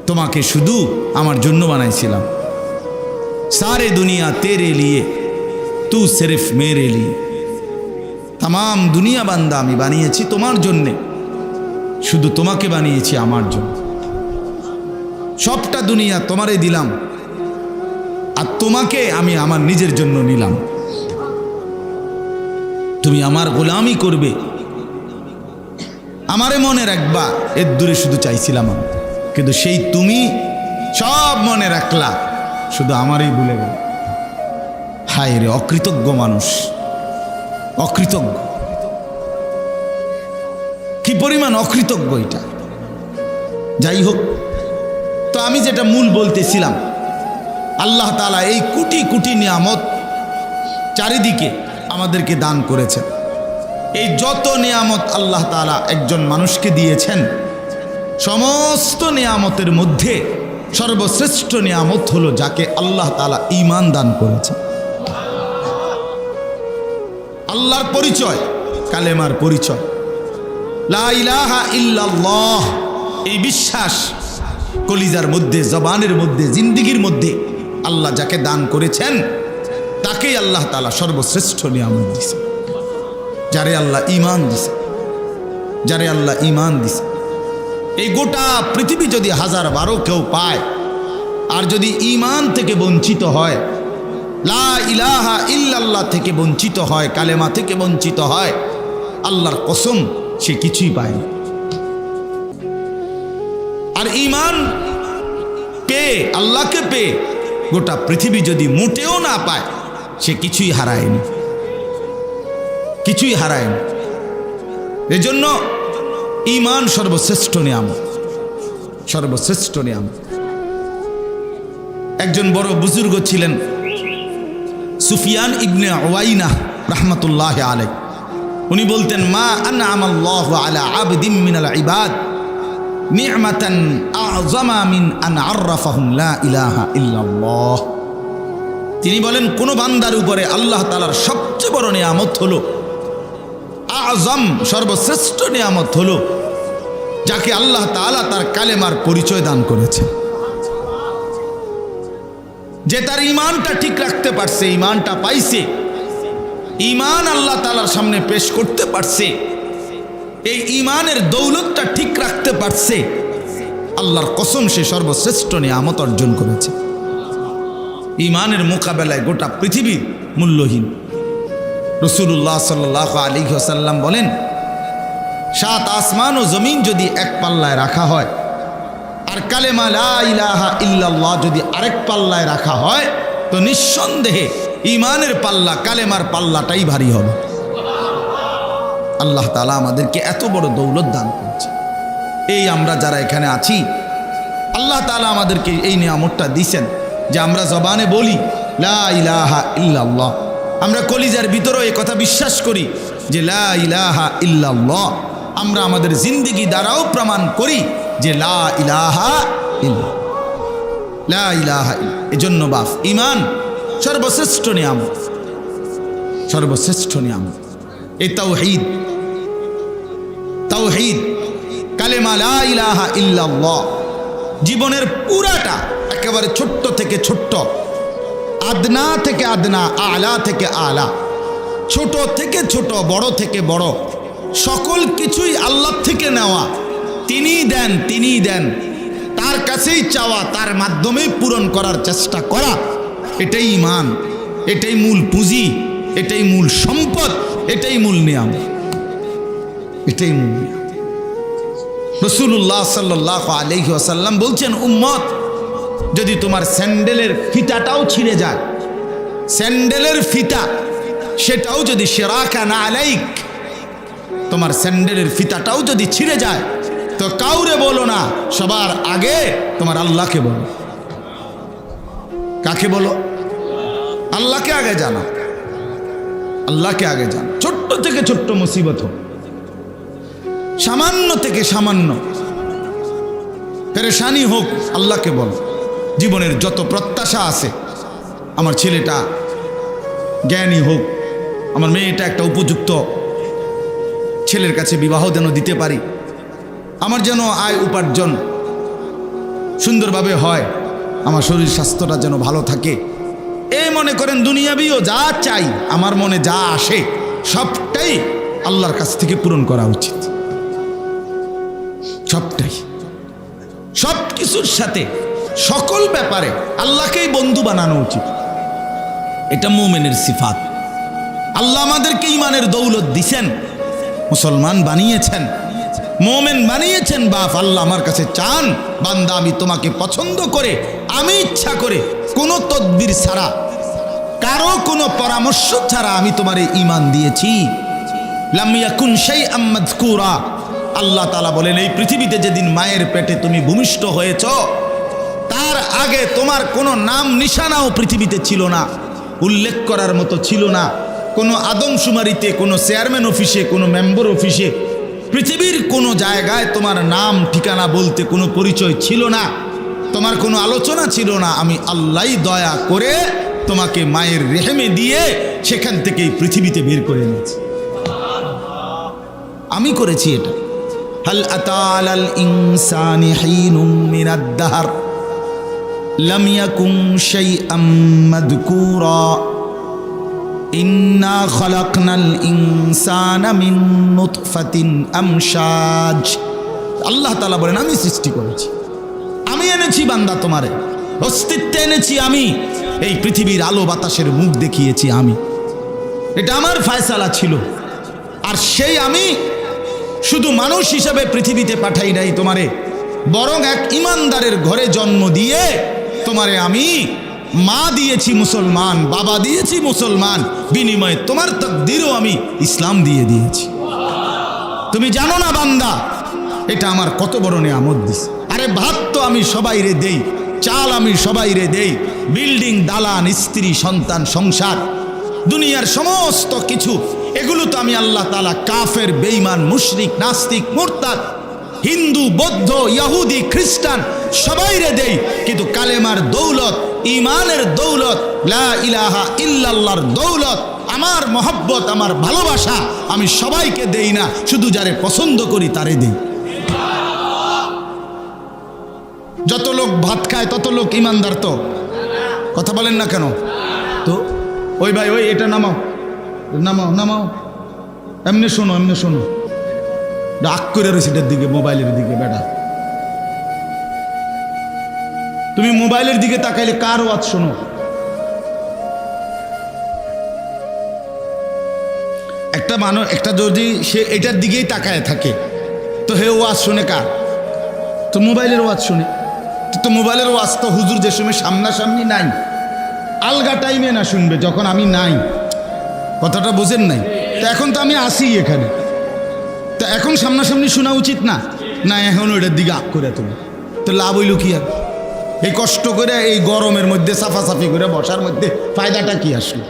তোমাকে শুধু আমার জন্য বানাইছিলাম। सारे दुनिया तेरे लिए तू सिर्फ मेरे लिए, तमाम दुनिया बांदा আমি বানিয়েছি তোমার জন্য, শুধু তোমাকে বানিয়েছি আমার জন্য। সবটা দুনিয়া তোমারে দিলাম, আর তোমাকে আমি আমার নিজের জন্য নিলাম। তুমি আমার গোলামি করবে, আমারে মনে রাখবা, এর দূরে শুধু চাইছিলাম আমি। কিন্তু সেই তুমি সব মনে রাখলা, শুধু আমারই ভুলে গেল। হায় রে অকৃতজ্ঞ মানুষ, অকৃতজ্ঞ, কি পরিমাণ অকৃতজ্ঞ এটা। যাই হোক, তো আমি যেটা মূল বলতেছিলাম, আল্লাহ তাআলা এই কোটি কোটি নিয়ামত চারিদিকে আমাদেরকে দান করেছেন। এই যত নিয়ামত আল্লাহ তাআলা একজন মানুষকে দিয়েছেন, সমস্ত নিয়ামতের মধ্যে সর্বশ্রেষ্ঠ নিয়ামত হলো যাকে আল্লাহ তাআলা ঈমান দান করেছেন। আল্লাহর পরিচয়, কালেমার পরিচয়, লা ইলাহা ইল্লাল্লাহ, এই বিশ্বাস কলিজার মধ্যে, জবানের মধ্যে, জিন্দেগির মধ্যে আল্লাহ যাকে দান করেছেন, তাকেই আল্লাহ তাআলা সর্বশ্রেষ্ঠ নিয়ামত দিয়েছেন। যারে আল্লাহ ঈমান দিছে, যারে আল্লাহ ঈমান দিছে, এই গোটা পৃথিবী যদি 1000-12 কেউ পায়, আর যদি ঈমান থেকে বঞ্চিত হয়, লা ইলাহা ইল্লাল্লাহ থেকে বঞ্চিত হয়, কালেমা থেকে বঞ্চিত হয়, আল্লাহর কসম সে কিছুই পায় না। আর ঈমান পেয়ে, আল্লাহকে পেয়ে গোটা পৃথিবী যদি মোটেও না পায়, সে কিছুই হারায়নি, কিছুই হারায়নি। এজন্য ঈমান সর্বশ্রেষ্ঠ নিয়ামত, সর্বশ্রেষ্ঠ নিয়ামত। একজন বড় বুজুর্গ ছিলেন সুফিয়ান ইবনে উয়াইনা রাহমাতুল্লাহি আলাইহি। উনি বলতেন, মা আনআমাল্লাহু আলা আবদিন মিনাল ইবাদ নি'মাতান আ'যামা মিন আন আররাফাহুম লা ইলাহা ইল্লাল্লাহ। তিনি বলেন, কোন বান্দার উপরে আল্লাহ তাআলার সবচেয়ে বড় নিয়ামত হলো, আযম, সর্বশ্রেষ্ঠ নিয়ামত হলো যাকে আল্লাহ তাআলা তার কালেমার পরিচয় দান করেছে। যে তার ঈমানটা ঠিক রাখতে পারছে, ঈমানটা পাইছে, ঈমান আল্লাহ তাআলার সামনে পেশ করতে পারছে, এই ঈমানের দৌলতটা ঠিক রাখতে পারছে, আল্লাহর কসম সে সর্বশ্রেষ্ঠ নিয়ামত অর্জন করেছে। ঈমানের মোকাবেলায় গোটা পৃথিবী মূল্যহীন। রাসূলুল্লাহ সাল্লাল্লাহু আলাইহি ওয়াসাল্লাম বলেন, 7 আসমান ও জমিন যদি এক পাল্লায় রাখা হয়, আর কালেমা লা ইলাহা ইল্লাল্লাহ যদি আরেক পাল্লায় রাখা হয়, তো নিঃসন্দেহে ঈমানের পাল্লা, কালেমার পাল্লাটাই ভারী হবে। আল্লাহ তাআলা আমাদেরকে এত বড় দৌলত দান করেছে। এই আমরা যারা এখানে আছি, আল্লাহ তাআলা আমাদেরকে এই নিয়ামতটা দিয়েছেন যে আমরা জবানে বলি লা ইলাহা ইল্লাল্লাহ, আমরা কলিজার ভিতরেও এই কথা বিশ্বাস করি যে লা ইলাহা ইল্লাল্লাহ, আমরা আমাদের জিন্দেগি দ্বারাও প্রমাণ করি যে লা ইলাহা ইল্লাল্লাহ, লা ইলাহা ইল্লাল্লাহ। এজন্য বাপ, ঈমান সর্বশ্রেষ্ঠ নিয়ামত, সর্বশ্রেষ্ঠ নিয়ামত। এই তাওহীদ, তাওহীদ, কালেমা লা ইলাহা ইল্লাল্লাহ জীবনের পুরাটা, একেবারে ছোট্ট থেকে ছোট্ট, আদনা থেকে আদনা, আলা থেকে আলা, ছোট থেকে ছোট, বড় থেকে বড়, সকল কিছুই আল্লাহ থেকে নেওয়া। তিনিই দেন, তিনিই দেন, তার কাছেই চাওয়া, তার মাধ্যমেই পূরণ করার চেষ্টা করা, এটাই ঈমান, এটাই মূল পুঁজি, এটাই মূল সম্পদ, এটাই মূল নিয়ামত, এটাই মূল নিয়ামত। রাসূলুল্লাহ সাল্লাল্লাহু আলাইহি ওয়াসাল্লাম বলছেন, উম্মত, যদি তোমার স্যান্ডেলের ফিতাটাও ছিঁড়ে যায়, স্যান্ডেলের ফিতা, সেটাও যদি শিরাকা না আলাইক, তোমার স্যান্ডেলের ফিতাটাও যদি ছিঁড়ে যায়, তো কাউরে বলো না, সবার আগে তোমার আল্লাহকে বলো। কাকে বলো? আল্লাহকে আগে জানো, আল্লাহকে আগে জানো। ছোট্ট থেকে ছোট্ট মুসিবত হোক, সামান্য থেকে সামান্য পেরেশানি হোক, আল্লাহকে বলো। জীবনের যত প্রত্যাশা আছে, আমার ছেলেটা জ্ঞানী হোক, আমার মেয়েটা একটা উপযুক্ত ছেলের কাছে বিবাহ যেন দিতে পারি, আমার যেন আয় উপার্জন সুন্দরভাবে হয়, আমার শরীর স্বাস্থ্যটা যেন ভালো থাকে, এই মনে করেন দুনিয়াবিও যা চাই, আমার মনে যা আসে, সবটাই আল্লাহর কাছ থেকে পূরণ করা উচিত, সবটাই, সব কিছুর সাথে সকল ব্যাপারে আল্লাহকেই বন্ধু বানানো উচিত। এটা মুমিনের সিফাত। আল্লাহ আমাদেরকে ইমানের দৌলত দিছেন, মুসলমান বানিয়েছেন, মুমিন বানিয়েছেন। বাপ আল্লাহ আমার কাছে চান, বান্দা আমি তোমাকে পছন্দ করে, আমি ইচ্ছা করে, কোনো তদবির ছাড়া, কারো কোনো পরামর্শ ছাড়া আমি তোমারে ঈমান দিয়েছি। লাম ইয়াকুন শাইআম মাযকুরা। আল্লাহ তাআলা বলেন, এই পৃথিবীতে যেদিন মায়ের পেটে তুমি ভূমিষ্ঠ হয়েছ, তার আগে তোমার কোনো নাম নিশানাও পৃথিবীতে ছিল না, উল্লেখ করার মতো ছিল না। কোনো আদমশুমারিতে, কোনো চেয়ারম্যান অফিসে, কোনো মেম্বার অফিসে, পৃথিবীর কোনো জায়গায় তোমার নাম ঠিকানা বলতে কোনো পরিচয় ছিল না, তোমার কোনো আলোচনা ছিল না। আমি আল্লাহই দয়া করে তোমাকে মায়ের রেহেমে দিয়ে সেখান থেকেই পৃথিবীতে বের করে এনেছি। আমি করেছি এটা। হাল আতালাল ইনসানি হিনুম মিনাদ দাহর লাম ইয়াকুন শাইআম মাযকুরা ইন্না খালাকনাল ইনসানা মিন নুতফাতিন আমশাজ। আল্লাহ তাআলা বলেন, আমি সৃষ্টি করেছি, আমি এনেছি বান্দা, তোমারে অস্তিত্বে এনেছি আমি, এই পৃথিবীর আলো বাতাসের মুখ দেখিয়েছি আমি। এটা আমার ফয়সালা ছিল। আর সেই আমি শুধু মানুষ হিসাবে পৃথিবীতে পাঠাই নাই তোমারে, বরং এক ইমানদারের ঘরে জন্ম দিয়ে তোমারে আমি মা দিয়েছি মুসলমান, বাবা দিয়েছি মুসলমান, বিনিময়ে তোমার তাকদীরও আমি ইসলাম দিয়ে দিয়েছি। তুমি জানো না বান্দা, এটা আমার কত বড় নিয়ামত দিস। আরে ভাত তো আমি সবাইরে দেই, চাল আমি সবাইরে দেই, বিল্ডিং, দালান, স্ত্রী, সন্তান, সংসার, দুনিয়ার সমস্ত কিছু, এগুলো তো আমি আল্লাহ তাআলা কাফের, বেঈমান, মুশরিক, নাস্তিক, মুরতাদ, হিন্দু, বৌদ্ধ, ইহুদি, খ্রিস্টান সবাইরে দেই। কিন্তু কালেমার দৌলত, ঈমানের দৌলত, লা ইলাহা ইল্লাল্লাহর দৌলত, আমার মহব্বত, আমার ভালোবাসা আমি সবাইকে দেই না, শুধু যারে পছন্দ করি তারে দেই। যত লোক ভাত খায় তত লোক ইমানদার তো? কথা বলেন না কেন? তো ওই ভাই, ওই এটা নামাও, নামাও, নামাও, এমনি শোনো, এমনি শোনো। ডাক করে রয়েছে এটার দিকে, মোবাইলের দিকে। বেটা, তুমি মোবাইলের দিকে তাকাইলে কার ওয়াজ শোনো? একটা মানুষ, একটা যদি সে এটার দিকেই তাকায় থাকে, তো হে ওয়াজ শুনে কার? তো মোবাইলের ওয়াজ শুনে। তো মোবাইলের ওয়াজ তো হুজুর যে সময় সামনাসামনি নাই, আলগা টাইমে না শুনবে, যখন আমি নাই। কথাটা বোঝেন নাই? তো এখন তো আমি আসি এখানে, তো এখন সামনাসামনি শোনা উচিত না? না, এখন ওইটার দিকে আগ করে তুমি, তো লাভ হইল কি? আর এই কষ্ট করে এই গরমের মধ্যে সাফাসাফি করে বসার মধ্যে ফায়দাটা কি আসলো?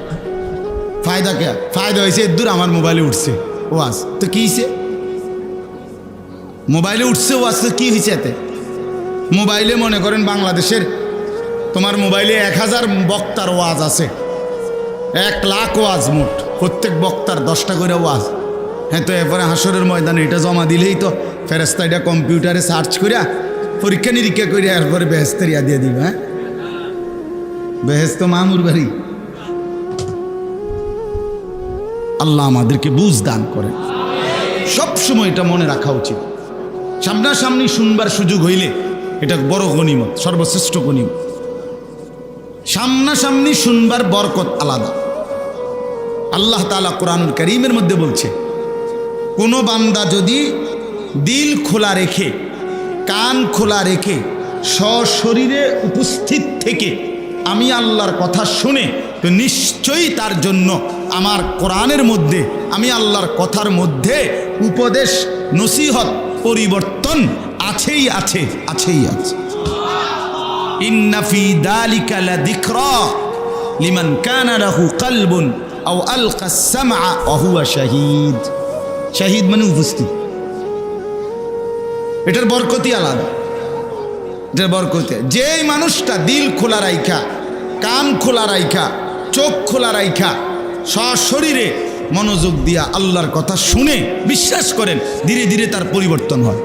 ফায়দা কে? ফায়দা হয়েছে এর আমার মোবাইলে উঠছে ওয়াজ। তো কি হয়েছে? মোবাইলে উঠছে ওয়াজ, তো কি হয়েছে এতে? মোবাইলে মনে করেন বাংলাদেশের তোমার মোবাইলে 1000 বক্তার ওয়াজ আছে, 1 লাখ ওয়াজ মোট, প্রত্যেক বক্তার 10টা করে ওয়াজ। হ্যাঁ, তো এরপরে হাসরের ময়দানে এটা জমা দিলেই তো ফেরেশতা এটা কম্পিউটারে সার্চ করিয়া পরীক্ষা নিরীক্ষা করিয়া এরপরে বেহেশতের ইয়া দিয়ে দিবে। হ্যাঁ, বেহেশত মামুর বাড়ি। আল্লাহ আমাদেরকে বুঝ দান করে। সবসময় এটা মনে রাখা উচিত। সামনাসামনি শুনবার সুযোগ হইলে এটা বড় গনিমত, সর্বশ্রেষ্ঠ গনিমত। সামনাসামনি শুনবার বরকত আলাদা। আল্লাহ তাআলা কোরআনুল কারীমের মধ্যে বলছে, কোনো বান্দা যদি দিল খোলা রেখে, কান খোলা রেখে, সশরীরে উপস্থিত থেকে আমি আল্লাহর কথা শুনে, তো নিশ্চয়ই তার জন্য আমার কোরআনের মধ্যে, আমি আল্লাহর কথার মধ্যে উপদেশ, নসিহত, পরিবর্তন আছেই আছে, আছেই আছে। ইন্না ফি যালিকা লাযিকরা লিমান কানা লাহু কলবুন আও আলকা আস-সামআ ওয়া হুয়া শাহীদ। শাহীদ মানে উপস্থিত। এটার বরকতই আলাদা। এটার বরকতে যেই মানুষটা দিল খোলা রাইখা, কান খোলা রাইখা, চোখ খোলা রাইখা, সশরীরে মনোযোগ দিয়া আল্লাহর কথা শুনে, বিশ্বাস করেন ধীরে ধীরে তার পরিবর্তন হয়।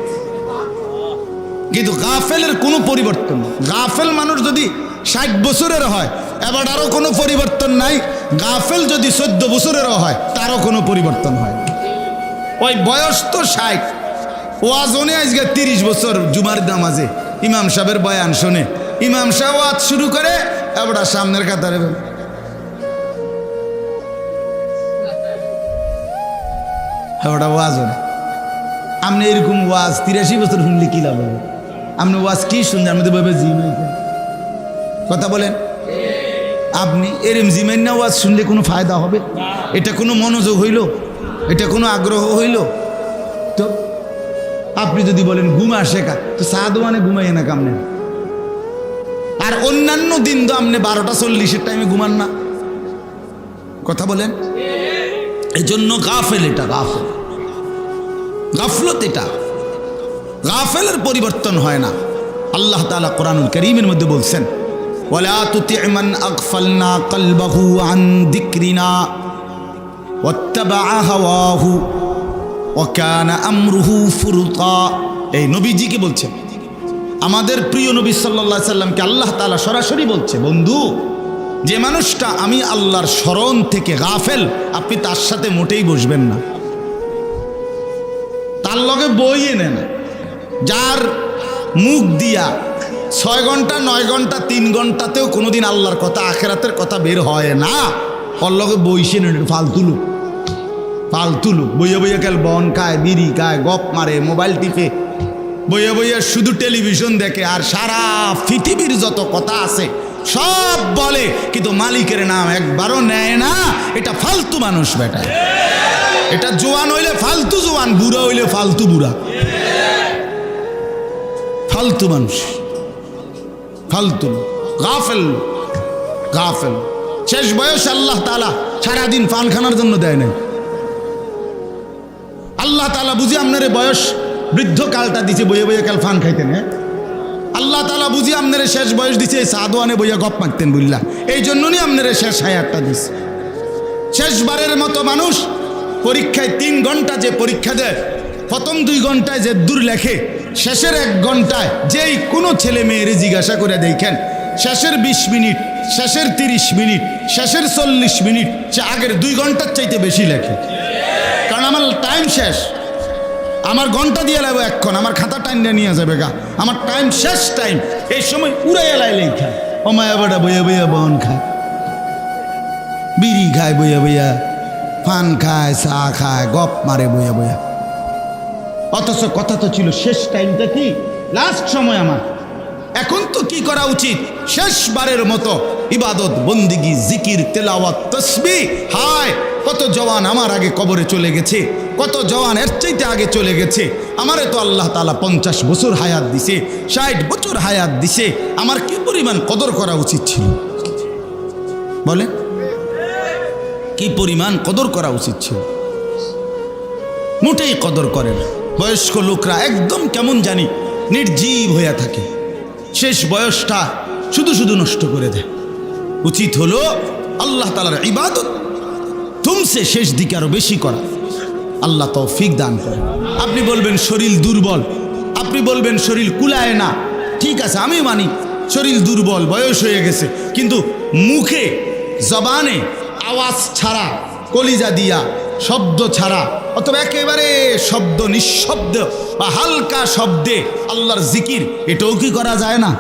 কিন্তু গাফেলের কোনো পরিবর্তন নেই। গাফেল মানুষ যদি 60 বছরের হয়, এবার আরও কোনো পরিবর্তন নাই। গাফেল যদি 14 বছরেরও হয়, তারও কোনো পরিবর্তন হয়। ওই বয়স তো 60, ওয়াজনে আজকে 30 বছর জুমার নামাজে ইমাম সাহেবের বয়ান শোনে, ইমাম সাহেব ওয়াজ শুরু করে, এবার সামনের কাতারে এবার ওয়াজ হবে। আপনি এরকম ওয়াজ 83 বছর শুনলে কি লাভ হবে? আপনি ওয়াজ কি শুনছেন? আমি তো ভাবে জিমাইছেন। কথা বলেন, আপনি এরম জিমেন না ওয়াজ শুনলে কোনো ফায়দা হবে? এটা কোনো মনোযোগ হইল? এটা কোনো আগ্রহ হইল? তো আপনি যদি বলেন ঘুম আসে কা, তো সাদওয়ানে ঘুমাই না কামনে। আর অন্যান্য দিন তো আপনি 12টা 40-এর টাইমে ঘুমান না। কথা বলেন, এই জন্য গাফেল, এটা গাফেল, গাফলত, এটা গাফেলের পরিবর্তন হয় না। আল্লাহ তাআলা কোরআনুল কারীমের মধ্যে বলছেন, ওয়ালা তুতি' মান আগফালনা কলবাহু আন যিকরিনা ওয়াত্তাবাআ হাওয়াহু ওয়া কানা আমরুহু ফুরতা। এই নবীজিকে বলছেন, আমাদের প্রিয় নবী সাল্লাল্লাহু আলাইহি সাল্লামকে আল্লাহ তাআলা সরাসরি বলছে, বন্ধু, যে মানুষটা আমি আল্লাহর স্মরণ থেকে গাফেল, আপনি তার সাথে মোটেই বসবেন না, তার লগে বইয়ে নেন। যার মুখ দিয়া 6 ঘন্টা 9 ঘন্টা 3 ঘন্টাতেও কোনোদিন আল্লাহর কথা আখেরাতের কথা বের হয় না, ওর লগে বইসে নেন। ফালতু লোক, ফালতু লোক বইয়া বইয়া কাল বন খায়, বিড়ি খায়, গপ মারে, মোবাইল টিপে, বইয়া বইয়া শুধু টেলিভিশন দেখে, আর সারা পৃথিবীর যত কথা আছে সব বলে, কিন্তু মালিকের নাম একবারও নেয় না। এটা ফালতু মানুষ বেটা। এটা জোয়ান হইলে ফালতু জোয়ান, বুড়া হইলে ফালতু বুড়া। ফালতু মানুষ, ফালতু, গাফেল, গাফেল। শেষ বয়স আল্লাহ তাআলা সারাদিন পান খানার জন্য দেয় নাই। আল্লাহ তাআলা বুঝি আপনার বয়স বৃদ্ধ কালটা দিছে বইয়ে বইয়ে কাল ফান খাইতেন। হ্যাঁ, আল্লাহ তাআলা বুঝি আপনার শেষ বয়স দিছে সাদওয়ানে বইয়া গপ মারতেন বুঝলা, এই জন্যই আপনার শেষ হায়াতটা দিছে। শেষবারের মতো মানুষ পরীক্ষায় 3 ঘন্টা যে পরীক্ষা দেয়, প্রথম 2 ঘন্টায় যে দূর লেখে, শেষের 1 ঘন্টায় যেই কোনো ছেলে মেয়েরে জিজ্ঞাসা করে দেখেন, শেষের 20 মিনিট, শেষের 30 মিনিট, শেষের 40 মিনিট সে আগের 2 ঘন্টার চাইতে বেশি লেখে। কারণ আমার টাইম শেষ, আমার ঘন্টা দিয়ে লাগবে এক্ষণ, আমার খাতা টাইম নিয়ে যাবে গা, আমার টাইম শেষ, টাইম এই সময় উড়াইয়া লাই লেখা। ও মায়া বেটা বইয়া বইয়া বন খায়, বিড়ি খায় বইয়া বইয়া, পান খায়, চা খায়, গপ মারে বইয়া বইয়া। অথচ কথা তো ছিল শেষ টাইমটা কি, লাস্ট সময় আমার। এখন তো কি করা উচিত? শেষবারের মতো ইবাদত, বন্দিগি, জিকির, তেলাওয়াত, তাসবিহ। হায়, কত জওয়ান আমার আগে কবরে চলে গেছে, কত জওয়ান এর চাইতে আগে চলে গেছে। আমারে তো আল্লাহ তাআলা 50 বছর হায়াত দিছে, 60 বছর হায়াত দিছে। আমার কি পরিমাণ কদর করা উচিত ছিল? বলে কি পরিমাণ কদর করা উচিত ছিল? মোটেই কদর করে না। বয়স্ক লোকরা একদম কেমন জানি নির্জীব হইয়া থাকে, শেষ বয়সটা শুধু শুধু নষ্ট করে দেয়। উচিত হলো আল্লাহ তাআলার ইবাদত তুমসে শেষ দিকে আরো বেশি করা। আল্লাহ তৌফিক দান করে। আপনি বলবেন শরীর দুর্বল, আপনি বলবেন শরীর কুলায় না, ঠিক আছে, আমি মানি শরীর দুর্বল, বয়স হয়ে গেছে, কিন্তু মুখে জবানে আওয়াজ ছাড়া, কলিজা দিয়া শব্দ ছাড়া, অথবা একেবারে শব্দ নিঃশব্দ বা হালকা শব্দে আল্লাহর জিকির, এটাও কি করা যায় না?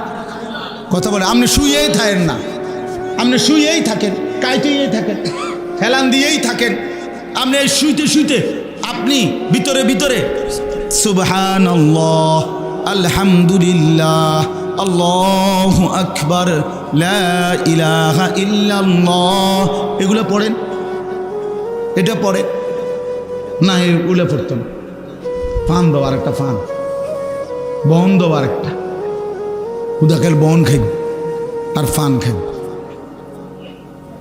কথা বলে, আপনি শুয়েই থাকেন না, আপনি শুয়েই থাকেন, কাইতেই থাকেন, হেলান দিয়েই থাকেন, আপনি এই শুইতে শুইতে আপনি ভিতরে ভিতরে সুবহানাল্লাহ, আলহামদুলিল্লাহ, আল্লাহু আকবার, লা ইলাহা ইল্লাল্লাহ, এগুলো পড়েন। এটা পড়ে না, এগুলো পড়তো না। ফান দাও, আর একটা ফান, বন দাও, আর একটা উদাকেল বন খাইব আর ফান খাইব।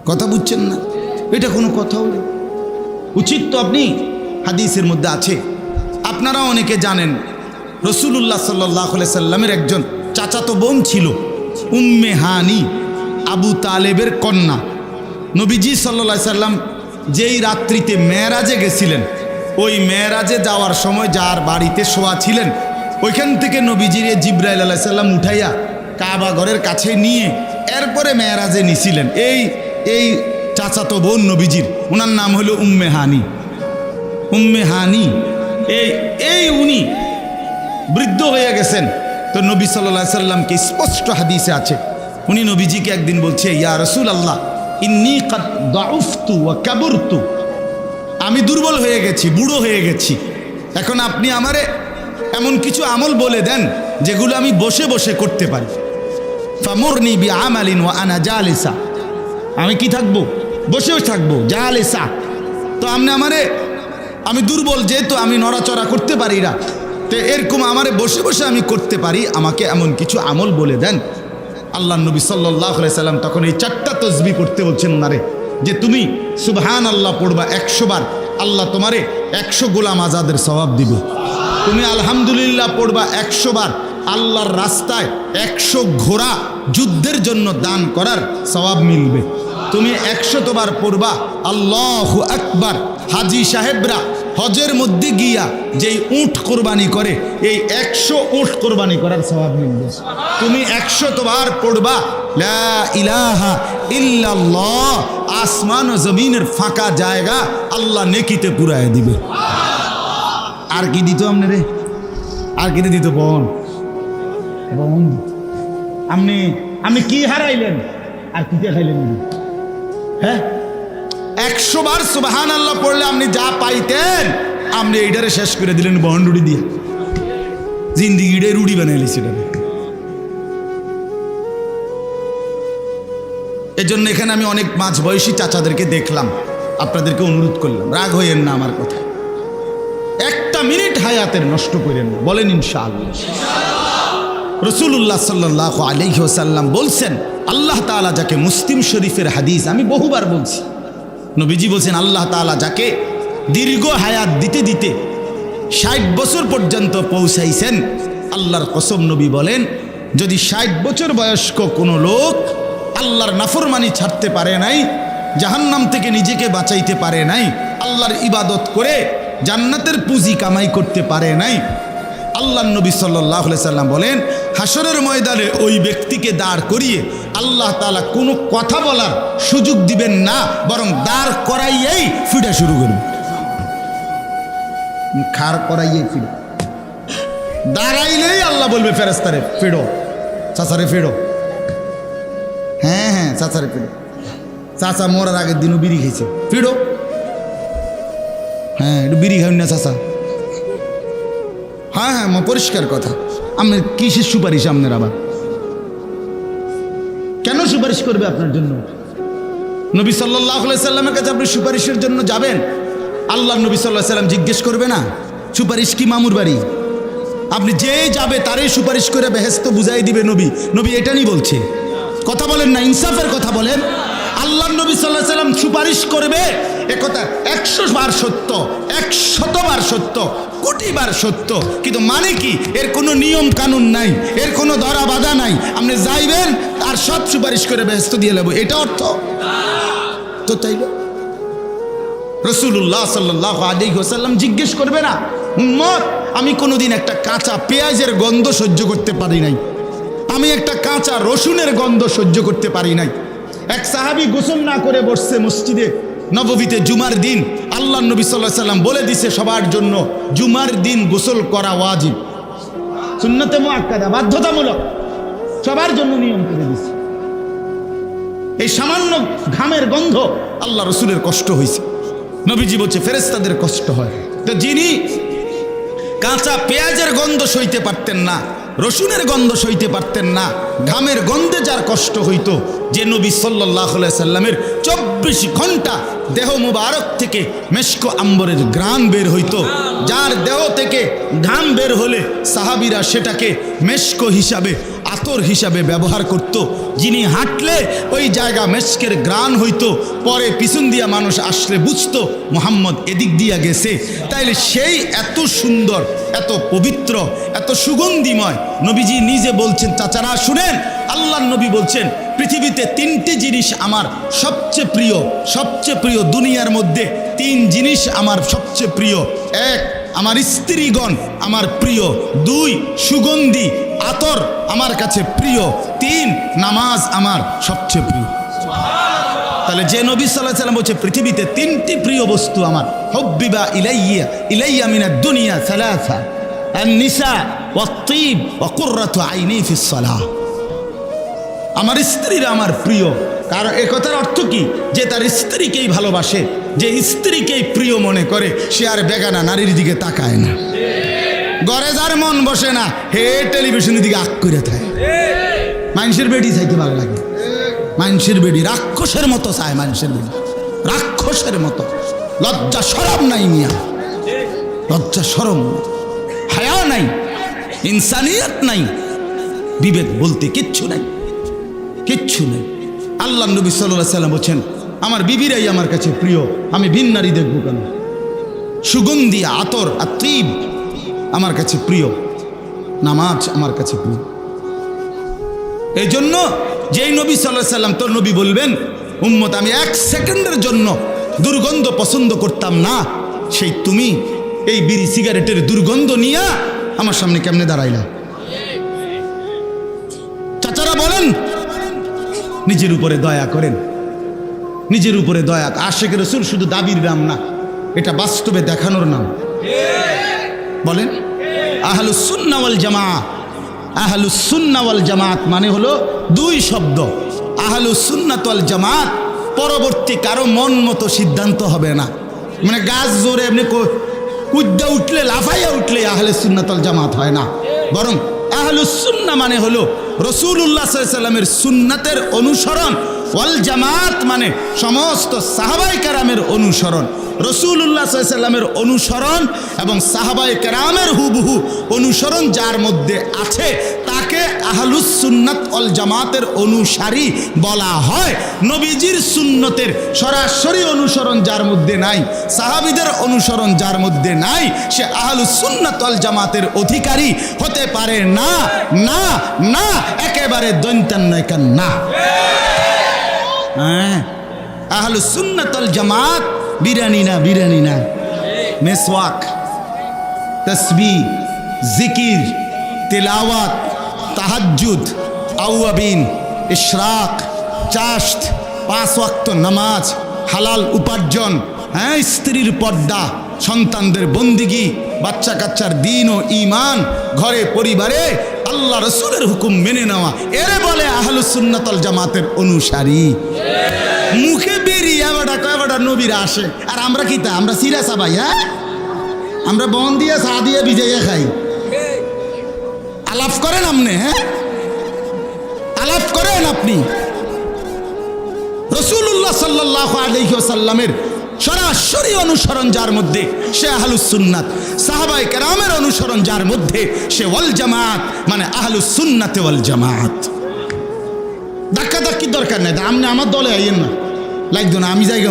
কথা বুঝছেন না? এটা কোনো কথা হলো? উচিত তো। আপনি হাদিসের মধ্যে আছে, আপনারা অনেকে জানেন, রাসূলুল্লাহ সাল্লাল্লাহু আলাইহি সাল্লামের একজন চাচাতো বোন ছিল, উম্মে হানি, আবু তালেবের কন্যা। নবীজি সাল্লাল্লাহু আলাইহি সাল্লাম যেই রাত্রিতে মেরাজে গেছিলেন, ওই মেরাজে যাওয়ার সময় যার বাড়িতে শোয়া ছিলেন, ওইখান থেকে নবীজির জিবরাইল আলাইহিস সালাম উঠাইয়া কাবা ঘরের কাছে নিয়ে এরপরে মেরাজে নিছিলেন। এই চাচাতো বোন নবীজির, ওনার নাম হলো উম্মে হানি। উম্মে হানি এই উনি বৃদ্ধ হয়ে গেছেন, তো নবী সাল্লাল্লাহু আলাইহি সাল্লামকে স্পষ্ট হাদিসে আছে, উনি নবীজিকে একদিন বলছে, ইয়া রাসূলুল্লাহ ইন্নী কাদ দাউফতু ওয়া কাবুরতু, আমি দুর্বল হয়ে গেছি, বুড়ো হয়ে গেছি, এখন আপনি আমারে এমন কিছু আমল বলে দেন যেগুলো আমি বসে বসে করতে পারি। ফামুরনি বিআমালিন ওয়া আনা জালিসা, আমি কি থাকবো? বসেও থাকবো, জালিসা। তো আপনি আমারে, আমি দুর্বল যেহেতু আমি নড়াচড়া করতে পারি না, তো এরকম আমারে বসে বসে আমি করতে পারি, আমাকে এমন কিছু আমল বলে দেন। আল্লাহ নবী সাল্লাল্লাহু আলাইহি সাল্লাম তখন এই 4টা তাসবিহ পড়তে বলছেন ওনারে, যে তুমি সুবহানাল্লাহ পড়বা 100 বার, আল্লাহ তোমারে 100 গোলাম আজাদের সওয়াব দিবে। তুমি আলহামদুলিল্লাহ পড়বা 100 বার, আল্লাহর রাস্তায় 100 ঘোড়া যুদ্ধের জন্য দান করার সওয়াব মিলবে। তুমি 100 বার পড়বা আল্লাহু আকবার, হাজি সাহেবরা হজের মধ্যে গিয়া যেই উট কোরবানি করে, এই 100 উট কোরবানি করার সওয়াব মিলবে। তুমি 100 বার পড়বা লা ইলাহা ইল্লাল্লাহ, আসমান ও জমিনের ফাঁকা জায়গা আল্লাহ নেকিতে পুরায় দিবে। আর কি দিত আপনারে? আর কি দিত? বোন আপনি কি হারাইলেন আর কি খাইলেন? হ্যাঁ, 100 বার সুবহানাল্লাহ পড়লে আপনি যা পাইতেন আপনি এইটারে শেষ করে দিলেন বহন রুটি দিয়ে, জিন্দিগিটাই রুটি বানাইলি সেটা। এজন্য এখানে আমি অনেক মাঝ বয়সী চাচাদেরকে দেখলাম, আপনাদেরকে অনুরোধ করলাম, রাগ হইয়েন না আমার কথা, 1 মিনিট হায়াতের নষ্ট করেন না, বলেন ইনশাআল্লাহ। রাসূলুল্লাহ সাল্লাল্লাহু আলাইহি ওয়াসাল্লাম বলছেন, আল্লাহ তাআলা যাকে, মুসলিম শরীফের হাদিস, আমি বহুবার বলছি, নবীজি বলছেন আল্লাহ তাআলা যাকে দীর্ঘ হায়াত দিতে দিতে 60 বছর পর্যন্ত পৌঁছাইছেন, আল্লাহর কসম নবী বলেন, যদি 60 বছর বয়স্ক কোনো লোক আল্লাহর নাফরমানি ছাড়তে পারে নাই, জাহান্নাম থেকে নিজেকে বাঁচাইতে পারে নাই, আল্লাহর ইবাদত করে জান্নাতের পুঁজি কামাই করতে পারে নাই, আল্লাহর নবী সাল্লাল্লাহু আলাইহি সাল্লাম বলেন, হাসরের ময়দানে ওই ব্যক্তিকে দাঁড় করিয়ে আল্লাহ তাআলা কোনো কথা বলার সুযোগ দিবেন না, বরং দাঁড় করাইয়েই ফিরা শুরু করবেন। খাড় করাইয়েই ফিরে দাঁড়াইলেই আল্লাহ বলবে ফেরেশতারে, ফিরো চাচারে, ফিরো। হ্যাঁ হ্যাঁ, চাচারে ফিরো, চাচা মরার আগের দিনও বিড়ি খেয়েছে, ফিরো। হ্যাঁ, একটু বিড়ি খাবেন না চাচা? হ্যাঁ হ্যাঁ, পরিষ্কার কথা। আপনার কিসের সুপারিশ? আপনার আবার কেন সুপারিশ করবে আপনার জন্য? নবী সাল্লাল্লাহু আলাইহি সাল্লামের কাছে আপনি সুপারিশের জন্য যাবেন, আল্লাহ নবী সাল্লাল্লাহু আলাইহি সাল্লাম জিজ্ঞেস করবে না সুপারিশ কি মামুর বাড়ি? আপনি যে যাবে তারই সুপারিশ করে বেহেশত বুঝাই দিবে নবী। নবী এটা নিয়ে বলছে, কথা বলেন না, ইনসাফের কথা বলেন। আল্লাহ নবী সাল্লাল্লাহু আলাইহি সাল্লাম সুপারিশ করবে, একথা 100 বার সত্য, 100 বার সত্য, কোটি বার সত্য, কিন্তু মানে কি? এর কোনো নিয়ম কানুন নাই, এর কোনো ধরা বাধা নাই, আপনি যাইবেন আর সব সুপারিশ করে বেহেশত দিয়ে নেব, এটা অর্থ তো তাইলে রাসূলুল্লাহ সাল্লাল্লাহু আলাইহি ওয়াসাল্লাম জিজ্ঞেস করবে না, উম্মত আমি কোনোদিন একটা কাঁচা পেঁয়াজের গন্ধ সহ্য করতে পারি নাই, আমি একটা কাঁচা রসুনের গন্ধ সহ্য করতে পারি নাই। এক সাহাবী গোসল না করে বসছে মসজিদে নববীতে জুমার দিন, আল্লাহ নবী সাল্লাল্লাহু আলাইহি সাল্লাম বলে দিছে সবার জন্য জুমার দিন গোসল করা ওয়াজিব, সুন্নতে মুআক্কাদা, বাধ্যতামূলক, সবার জন্য নিয়ম করে দিছে। এই সামান্য ঘামের গন্ধ আল্লাহ রসুলের কষ্ট হয়েছে, নবীজি বলছে ফেরেশতাদের কষ্ট হয়। তো যিনি কাঁচা পেঁয়াজের গন্ধ সইতে পারতেন না, রসুনের গন্ধ সইতে পারতেন না, ঘামের গন্ধে যার কষ্ট হইতো, যে নবী সাল্লাল্লাহু আলাইহি সাল্লামের 24 ঘন্টা দেহ মুবারক থেকে মেশক আম্বরের ঘ্রাণ বের হইতো, যার দেহ থেকে ঘাম বের হলে সাহাবীরা সেটাকে মেশক হিসাবে, আতর হিসাবে ব্যবহার করত, যিনি হাঁটলে ওই জায়গা মেশকের ঘ্রাণ হইতো, পরে পিছন দিয়া মানুষ আসলে বুঝতো মুহাম্মদ এদিক দিয়া গেছে। তাইলে সেই এত সুন্দর, এত পবিত্র, এত সুগন্ধিময় নবীজি নিজে বলছেন, চাচারা শুনেন, আল্লাহর নবী বলছেন পৃথিবীতে 3টি জিনিস আমার সবচেয়ে প্রিয়, সবচেয়ে প্রিয়, দুনিয়ার মধ্যে 3 জিনিস আমার সবচেয়ে প্রিয়। 1, আমার স্ত্রীগণ আমার প্রিয়। 2, সুগন্ধি আতর আমার কাছে প্রিয়। 3, নামাজ আমার সবচেয়ে প্রিয়। তাহলে যে নবী সাল্লাল্লাহু আলাইহি ওয়াসাল্লাম বলছে পৃথিবীতে 3টি প্রিয় বস্তু আমার, হুব্বিবা ইলাইয়া মিনাদ দুনিয়া সালাসা, আন-নিসা ওয়াত্তিব ওয়া কুররাতু আইনি ফিস সালাহ। আমার স্ত্রীরা আমার প্রিয়। কারণ এ কথার অর্থ কি? যে তার স্ত্রীকেই ভালোবাসে, যে স্ত্রীকেই প্রিয় মনে করে, সে আর বেগানা নারীর দিকে তাকায় না। ঘরে যার মন বসে না, হে টেলিভিশনের দিকে আগ করে থাকে। মানুষের বেডি চাইতে ভালো লাগে। মানুষের বেডি রাক্ষসের মতো চায়, মানুষের বেডি রাক্ষসের মতো। লজ্জা শরম নাই মিয়া, লজ্জা শরম, হায়া নাই, ইনসানিয়ত নাই, বিবেক বলতে কিচ্ছু নাই, কিচ্ছু নেই। আল্লাহ নবী সাল্লাল্লাহু আলাইহি ওয়াসাল্লাম বলছেন, আমার বিবিরাই আমার কাছে প্রিয়, আমি ভিন নারী দেখবো কেন? সুগন্ধি আতর আত্রিব আমার কাছে প্রিয়, নামাজ আমার কাছে প্রিয়। এই জন্য যেই নবী সাল্লাল্লাহু আলাইহি ওয়াসাল্লাম তোর নবী বলবেন, উম্মত আমি এক সেকেন্ডের জন্য দুর্গন্ধ পছন্দ করতাম না, সেই তুমি এই বিড়ি সিগারেটের দুর্গন্ধ নিয়ে আমার সামনে কেমনে দাঁড়াইলা? চাচারা বলেন, নিজের উপরে দয়া করেন, নিজের উপরে দয়া। আশিক রাসূল শুধু দাবির নাম না, এটা বাস্তবে দেখানোর নাম। বলেন আহলুস সুন্নাহ ওয়াল জামাআহ। আহলুস সুন্নাহ ওয়াল জামাআত মানে হলো দুই শব্দ। আহলুস সুন্নাহ ওয়াল জামাআত পরবর্তী কারো মন মতো সিদ্ধান্ত হবে না। মানে গাছ জোরে এমনি কুদ্দা উঠলে, লাফাইয়া উঠলে আহলুস সুন্নাহ ওয়াল জামাআত হয় না। বরং আহলুস সুন্নাহ মানে হলো রাসূলুল্লাহ সাল্লাল্লাহু আলাইহি ওয়াসাল্লামের সুন্নাতের অনুসরণ, ওয়াল জামাত মানে সমস্ত সাহাবায়ে কেরামের অনুসরণ। রাসূলুল্লাহ সাল্লাল্লাহু আলাইহি ওয়াসাল্লামের অনুসরণ এবং সাহাবায়ে কেরামের হুবহু অনুসরণ যার মধ্যে আছে তাকে আহলুস সুন্নাত ওয়াল জামাতের অনুসারী বলা হয়। নবীজির সুন্নতের সরাসরি অনুসরণ যার মধ্যে নাই, সাহাবীদের অনুসরণ যার মধ্যে নাই, সে আহলুস সুন্নাত ওয়াল জামাতের অধিকারী হতে পারে না। না না, একেবারে দৈন্তান্নয়কান না। হ্যাঁ, আহলুস সুন্নাত ওয়াল জামাত বিরানি না, বিরানি না। মেসওয়াক, তসবিহ, জিকির, তিলাওয়াত, তাহাজ্জুদ, আওয়াবিন, ইশরাক, চাশত, 5 ওয়াক্ত নামাজ, হালাল উপার্জন, হ্যাঁ, স্ত্রীর পর্দা, সন্তানদের বন্দিগি, বাচ্চা কাচ্চার দিন ও ঈমান, ঘরে পরিবারে আল্লাহ রাসূলের হুকুম মেনে নেওয়া, এরে বলে আহলুস সুন্নাত ওয়াল জামাতের অনুসারী। মুখে বেরিয়ে কয়বাটা নবীরা আসে, আর আমরা কি তা? আমরা সিরাসা ভাই, হ্যাঁ, আমরা বন দিয়ে চা দিয়ে ভিজাইয়া খাই। আলাপ করেন আপনি, হ্যাঁ, আলাপ করেন আপনি। রাসূলুল্লাহ সাল্লাল্লাহু আলাইহি ওয়াসাল্লামের সরাসরি অনুসরণ যার মধ্যে সে আহলুস সুন্নাত, সাহাবায়ে কেরামের অনুসরণ যার মধ্যে সে ওয়াল জামাত মানে আহলুস সুন্নাত ওয়াল জামাত। ধাক্কা ধাক্কির দরকার নাই। আপনি আমার দলে আইয়েন না, লাগতো না, আমি জায়গা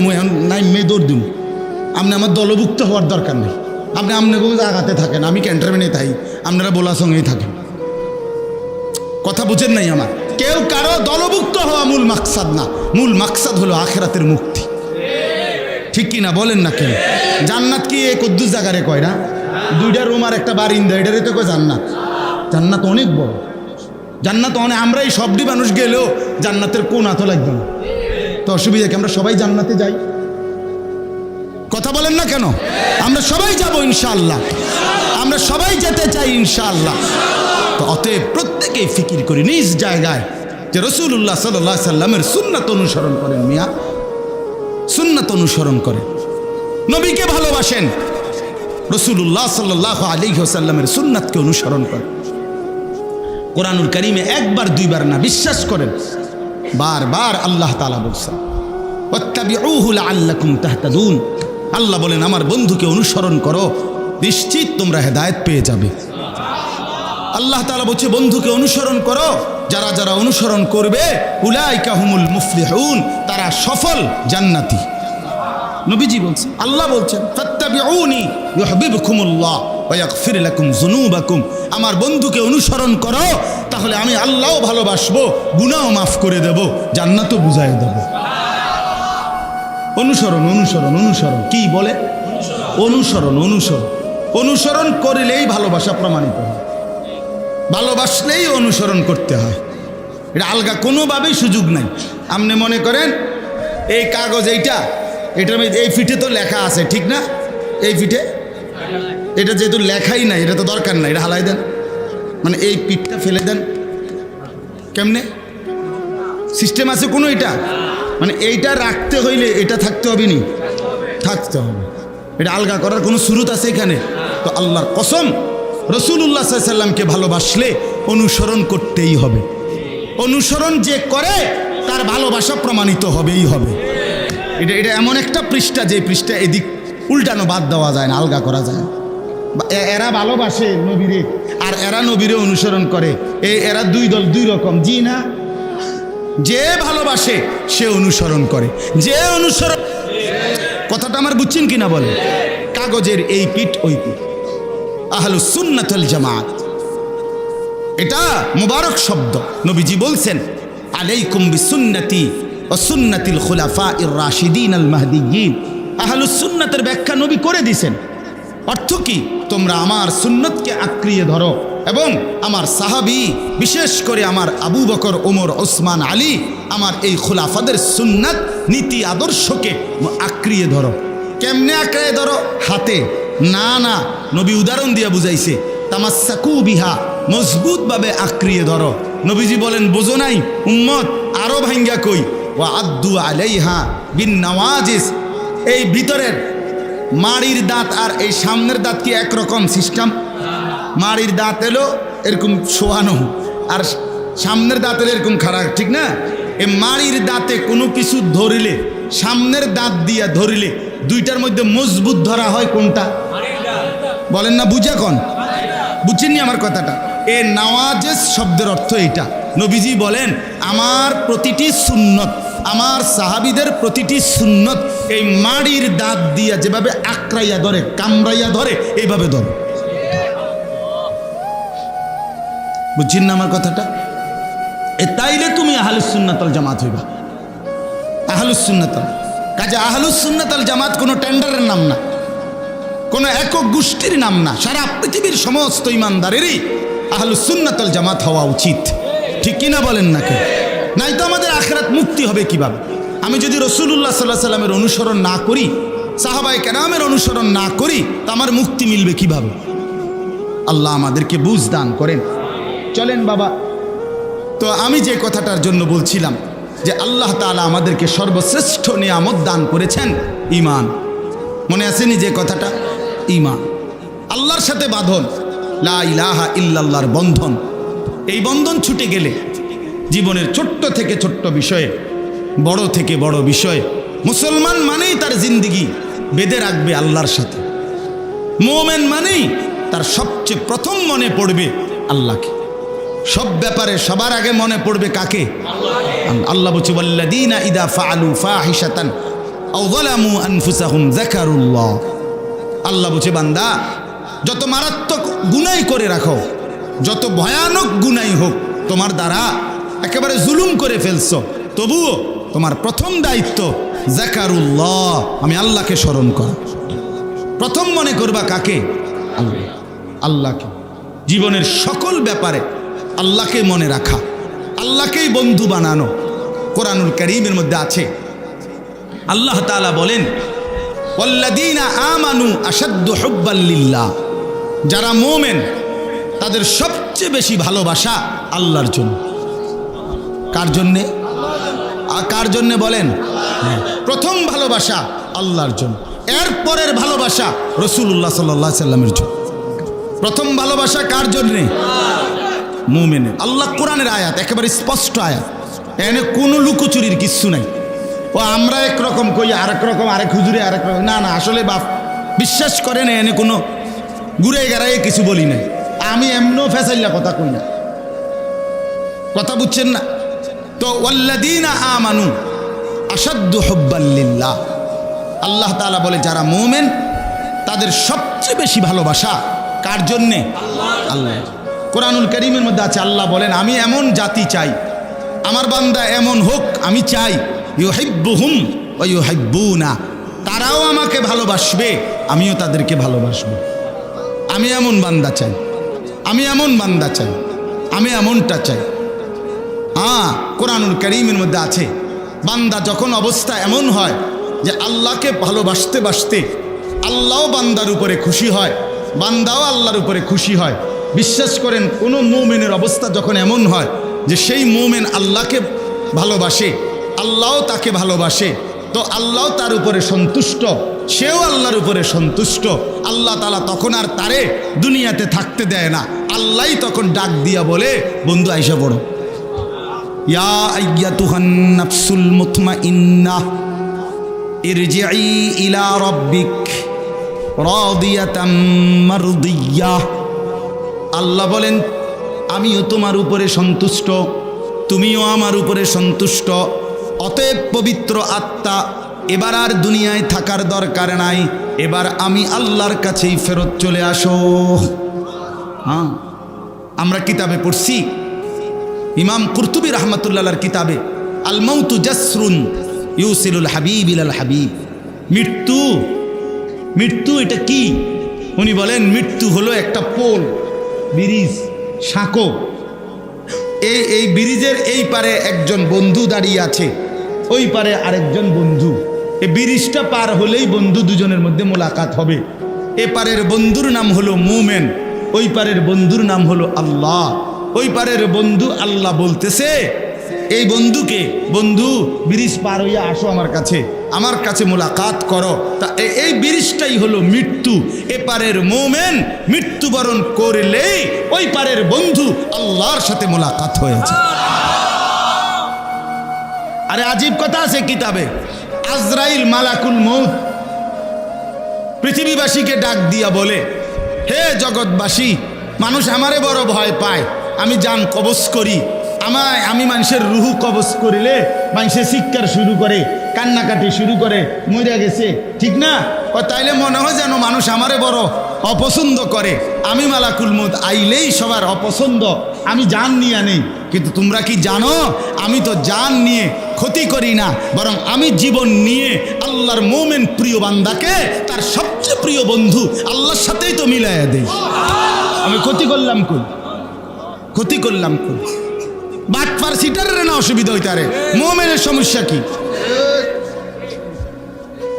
নাই মেয়ে দৌড় দিন। আপনি আমার দলভুক্ত হওয়ার দরকার নেই। আপনি আপনাকে জায়গাতে থাকেন, আমি ক্যান্টনমেন্টে থাকি, আপনারা বলার সঙ্গেই থাকেন। কথা বুঝেন নাই আমার? কেউ কারো দলভুক্ত হওয়া মূল মাকসাদ না, মূল মাকসাদ হলো আখিরাতের মুক্তি। ঠিক কি না বলেন না? কেন জান্নাত কি এই কদ্দুস জায়গারে কয় না? 2টা রুম আর একটা বারিন্দা, এটারে তো কয় জান্নাত। জান্নাত অনেক বড়, জান্নাত অনেক। আমরা এই সবটি মানুষ গেলেও জান্নাতের কোন আতো লাগবে না, তো অসুবিধা কি? আমরা সবাই জান্নাতে যাই, কথা বলেন না কেন? আমরা সবাই যাব ইনশাআল্লাহ, আমরা সবাই যেতে চাই ইনশাআল্লাহ। তো অতএব প্রত্যেকেই ফিকির করি নিজ জায়গায় যে রাসূলুল্লাহ সাল্লাল্লাহু আলাইহি সাল্লামের সুন্নাত অনুসরণ করেন। মিয়া সুন্নাত অনুসরণ করেন, নবীকে ভালোবাসেন, রাসূলুল্লাহ সাল্লাল্লাহু আলাইহি ওয়াসাল্লামের সুন্নাতকে অনুসরণ করেন। কোরআনুল কারীমে একবার দুইবার না, বিশ্বাস করেন বারবার আল্লাহ তাআলা বলছেন ওয়াত্তাবিউহু লাআল্লাকুম তাহতাদুন। আল্লাহ বলেন আমার বন্ধুকে অনুসরণ করো, নিশ্চিত তোমরা হেদায়েত পেয়ে যাবে। আল্লাহ তাআলা বলছে বন্ধুকে অনুসরণ করো, যারা যারা অনুসরণ করবে উলাইকা হুমুল মুফলিহুন, তারা সফল জান্নাতি। নবীজি বলছেন, আল্লাহ বলছেন ফাত্তাবিউনি ইউহিব্বুকুমুল্লাহ ওয়া ইয়াগফির লাকুম যুনুবাকুম। আমার বন্ধুকে অনুসরণ করো, তাহলে আমি আল্লাহও ভালোবাসবো, গুনাহও মাফ করে দেব, জান্নাতও বুঝাই দেব। অনুসরণ অনুসরণ অনুসরণ কি বলে? অনুসরণ অনুসরণ অনুসরণ করলেই ভালোবাসা প্রমাণিত হয়, ভালোবাসলেই অনুসরণ করতে হয়। এটা আলগা কোনোভাবেই সুযোগ নাই। আপনি মনে করেন এই কাগজ এইটা, এটার এই ফিটে তো লেখা আছে, ঠিক না? এই ফিটে এটা যেহেতু লেখাই নাই, এটা তো দরকার নাই, এটা হালাই দেন। মানে এই পিঠটা ফেলে দেন কেমনে? সিস্টেম আছে কোনো? এটা মানে এইটা রাখতে হইলে এটা থাকতে হবে নি? থাকতে হবে। এটা আলগা করার কোনো সুরত আছে এখানে? তো আল্লাহর কসম, রাসূলুল্লাহ সাল্লাল্লাহু আলাইহি সাল্লামকে ভালোবাসলে অনুসরণ করতেই হবে। অনুসরণ যে করে তার ভালোবাসা প্রমাণিত হবেই হবে। এটা এমন একটা পৃষ্ঠা, যে পৃষ্ঠা এদিক উল্টানো বাদ দেওয়া যায় না, আলগা করা যায়। এরা ভালোবাসে নবীরে আর এরা নবীরে অনুসরণ করে, এরা দুই দল, দুই রকম। জি না? যে ভালোবাসে সে অনুসরণ করে, যে অনুসরণ, কথাটা আমার বুঝছেন কিনা বলে? কাগজের এই পিঠ ওই পিঠ, আহলুস সুন্নাত ওয়াল জামাত, এটা মুবারক শব্দ। নবীজি বলছেন, আলাইকুম বিসুন্নতি ওয়া সুন্নাতিল খুলাফাইর রাশিদিন আল মাহদিয়্যিন। আহলুস সুন্নাতের ব্যাখ্যা নবী করে দিয়েছেন। অর্থ কি? তোমরা আমার সুন্নতকে আঁকড়িয়ে ধরো এবং আমার সাহাবী, বিশেষ করে আমার আবু বকর, ওমর, ওসমান, আলী, আমার এই খুলাফাদের সুন্নাত নীতি আদর্শকে আঁকড়িয়ে ধরো। কেমনে আঁকড়িয়ে ধরো? হাতে না, না, নবী উদাহরণ দিয়ে বুঝাইছে, তামাসসাকু বিহা, মজবুতভাবে আঁকড়িয়ে ধরো। নবীজি বলেন, বোঝো নাই উম্মত? আরো ভাঙ্গা কই, ওয়া আদ্দু আলাইহা বিন নওয়াজিস। এই ভিতরের মাড়ির দাঁত আর এই সামনের দাঁত কি একরকম সিস্টেম? মাড়ির দাঁত এলো এরকম শোয়ানো, আর সামনের দাঁত এলো এরকম খারাপ, ঠিক না? এই মাড়ির দাঁতে কোনো কিছু ধরিলে, সামনের দাঁত দিয়া ধরিলে দুইটার মধ্যে মজবুত ধরা হয় কোনটা? বলেন না, বুঝা কন? বুঝছেননি আমার কথাটা? এ নওয়াজেস শব্দের অর্থ এইটা। নবীজি বলেন, আমার প্রতিটি সুন্নত, আমার সাহাবীদের প্রতিটি সুন্নত এই মাড়ির দাঁত দিয়া যেভাবে আঁকড়াইয়া ধরে, কামড়াইয়া ধরে, এইভাবে ধরে। বুঝছেন না আমার কথাটা? তাইলে তুমি আহলুস সুন্নাত ওয়াল জামাত হইবা। আহলুস সুন্নাত, কাজে আহলুস সুন্নাত ওয়াল জামাত কোনো টেন্ডারের নাম না, কোনো একক গোষ্ঠীর নাম না। সারা পৃথিবীর সমস্ত ইমানদারেরই আহলুস সুন্নাত ওয়াল জামাত হওয়া উচিত, ঠিক কিনা বলেন না কেন? নাই তো আমাদের আখিরাত মুক্তি হবে কিভাবে? আমি যদি রাসূলুল্লাহ সাল্লাল্লাহু আলাইহি সাল্লামের অনুসরণ না করি, সাহাবায়ে কেরামের অনুসরণ না করি, তা আমার মুক্তি মিলবে কিভাবে? আল্লাহ আমাদেরকে বুঝ দান করেন। চলেন বাবা, তো আমি যে কথাটার জন্য বলছিলাম যে আল্লাহ তাআলা আমাদেরকে সর্বশ্রেষ্ঠ নিয়ামত দান করেছেন ঈমান। মনে আসেনি যে কথাটা? ঈমান, আল্লাহর সাথে বাঁধন, লা ইলাহা ইল্লাল্লাহর বন্ধন। এই বন্ধন ছুটে গেলে জীবনের ছোট্ট থেকে ছোট্ট বিষয়ে, বড় থেকে বড় বিষয়ে, মুসলমান মানেই তার জিন্দিগি বেঁধে রাখবে আল্লাহর সাথে। মুমিন মানেই তার সবচেয়ে প্রথম মনে পড়বে আল্লাহকে। সব ব্যাপারে সবার আগে মনে পড়বে কাকে? আল্লাহ বলছে, ওয়াল্লাযীনা ইযা ফাআলু ফাহিশাতান আও যালামু আনফুসাহুম যাকারুল্লাহ। আল্লাহ বলছে, বান্দা যত মারাত্মক গুনাহ করে রাখো, যত ভয়ানক গুনাহ হোক, তোমার দ্বারা একেবারে জুলুম করে ফেলছো, তবুও তোমার প্রথম দায়িত্ব যাকারুল্লাহ, আমি আল্লাহকে স্মরণ করা। প্রথম মনে করবা কাকে? আল্লাহ, আল্লাহকে। জীবনের সকল ব্যাপারে আল্লাহকে মনে রাখা, আল্লাহকেই বন্ধু বানানো। কোরআনুল কারীমের মধ্যে আছে, আল্লাহ তাআলা বলেন, ওয়াল্লাযীনা আমানু আশাদ্দু হুব্বাল লিল্লাহ। যারা মুমিন তাদের সবচেয়ে বেশি ভালোবাসা আল্লাহর জন্য। কার জন্যে? কার জন্যে বলেন? প্রথম ভালোবাসা আল্লাহর জন্য, এরপরের ভালোবাসা রাসূলুল্লাহ সাল্লাল্লাহু আলাইহি সাল্লামের জন্য। প্রথম ভালোবাসা কার জন্যে? মুমিনের। আল্লাহ কোরআনের আয়াত, একেবারে স্পষ্ট আয়াত, এখানে কোনো লুকোচুরির কিচ্ছু নাই। ও আমরা একরকম কই, আরেক রকম, আরেক হুজুরে আরেক রকম, না না, আসলে বাপ বিশ্বাস করেন এনে কোনো ঘুরে গেড়াই কিছু বলি নাই। আমি এমনও ফেসাইলা কথা কই না, কথা বুঝছেন না? তো ওয়াল্লাযীনা আমানু আশাদ্দু হুব্বাল লিল্লাহ, আল্লাহ তাআলা বলে যারা মুমিন তাদের সবচেয়ে বেশি ভালোবাসা কার জন্যে? আল্লাহ। কোরআনুল কারীমের মধ্যে আছে, আল্লাহ বলেন, আমি এমন জাতি চাই, আমার বান্দা এমন হোক, আমি চাই, ইউহিব্বুহুম ওয়া ইউহিব্বুনা, তারাও আমাকে ভালোবাসবে, আমিও তাদেরকে ভালোবাসবো। আমি এমন বান্দা চাই, আমি এমন বান্দা চাই, আমি এমনটা চাই। কোরআনুল কারীমের মধ্যে আছে, বান্দা যখন অবস্থা এমন হয় যে আল্লাহকে ভালোবাসতে বাসতে আল্লাহও বান্দার উপরে খুশি হয়, বান্দাও আল্লাহর উপরে খুশি হয়, বিশ্বাস করেন কোনো মুমিনের অবস্থা যখন এমন হয় যে সেই মুমিন আল্লাহকে ভালোবাসে, আল্লাহও তাকে ভালোবাসে, তো আল্লাহ তার উপরে সন্তুষ্ট, সেও আল্লাহর উপরে সন্তুষ্ট, আল্লাহ তাআলা তখন আর তারে দুনিয়াতে থাকতে দেয় না। আল্লাহই তখন ডাক দিয়া বলে, বন্ধু আইসা পড়ো, ইয়া আইয়াতুহান নাফসুল মুতমাইন্নাহ ইরজিই ইলা রাব্বিক রাদিয়াতাম মারদিয়াহ। আল্লাহ বলেন, আমিও তোমার উপরে সন্তুষ্ট, তুমিও আমার উপরে সন্তুষ্ট, অতএব পবিত্র আত্মা, এবার আর দুনিয়ায় থাকার দরকার নাই, এবার আমি আল্লাহর কাছেই ফেরত চলে আসো। হ্যাঁ, আমরা কিতাবে পড়ছি, ইমাম কুরতুবী রাহমাতুল্লাহর কিতাবে, আল মাউতু জাসরুন ইউসিলুল হাবিব ইলাল হাবিব। মৃত্যু, মৃত্যু এটা কি? উনি বলেন মৃত্যু হলো একটা পোল, ব্রিজ, সাঁকো। এই ব্রিজের এই পারে একজন বন্ধু দাঁড়িয়ে আছে, ওই পারে আরেকজন বন্ধু। এই ব্রিজটা পার হলেই বন্ধু দুজনের মধ্যে মোলাকাত হবে। এ পারের বন্ধুর নাম হলো মুমিন, ওই পারের বন্ধুর নাম হলো আল্লাহ। ওই পারের বন্ধু আল্লাহ বলতেছে এই বন্ধুকে, বন্ধু ব্রিজ পার হইয়া আসো আমার কাছে মোলাকাত করো। তা এই ব্রিজটাই হলো মৃত্যু। এপারের মুমিন মৃত্যুবরণ করলেই ওই পারের বন্ধু আল্লাহর সাথে মোলাকাত হয়েছে। আরে আজীব কথা আছে কিতাবে, আজরাইল মালাকুল মউত পৃথিবীবাসীকে ডাক দিয়া বলে, হে জগৎবাসী, মানুষ আমারে বড় ভয় পায়, আমি জান কবজ করি, আমি মানুষের রুহু কবজ করিলে মানুষে চিৎকার শুরু করে, কান্নাকাটি শুরু করে, মরে গেছে, ঠিক না? তাইলে মনে হয় যেন মানুষ আমারে বড় অপছন্দ করে। আমি মালাকুল মউত আইলেই সবার অপছন্দ, আমি জান নিয়ে নেই। কিন্তু তোমরা কি জানো, আমি তো জান নিয়ে ক্ষতি করি না, বরং আমি জীবন নিয়ে আল্লাহর মুমিন প্রিয় বান্দাকে তার সবচেয়ে প্রিয় বন্ধু আল্লাহর সাথেই তো মিলাইয়া দেই। আমি ক্ষতি করলাম কই? ক্ষতি করলাম কই? বাটপার সিটারের না অসুবিধা হইতারে, মুমিনের সমস্যা কি?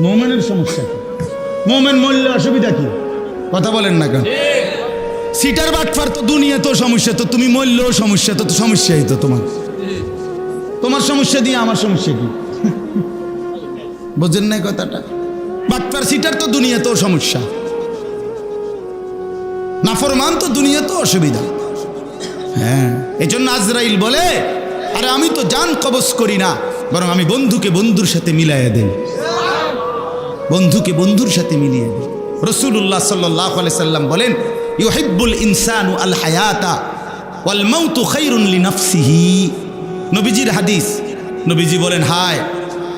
মুমিনের সমস্যা কি? মুমিন মরলে অসুবিধা কি? কথা বলেন না কেন? সিটার বাটপার তো দুনিয়া তো সমস্যা, তো তুমি মরলেও সমস্যা, তো সমস্যাই তো তোমার সমস্যা দিয়ে আমার সমস্যা কি? বোঝেন নাই কথাটা? বাটপার সিটার তো দুনিয়া তো সমস্যা, নাফরমান তো দুনিয়া তো অসুবিধা। হ্যাঁ, এই জন্য আজরাইল বলে, আরে আমি তো জান কবজ করি না, বরং আমি বন্ধুকে বন্ধুর সাথে মিলাইয়া দেই, বন্ধুকে বন্ধুর সাথে মিলিয়ে দেই। রাসূলুল্লাহ সাল্লাল্লাহু আলাইহি সাল্লাম বলেন, ইউহিব্বুল ইনসানু আল হায়াতা ওয়াল মাউতু খায়রুন লিনাফসিহি। নবীজির হাদিস, নবীজি বলেন, হায়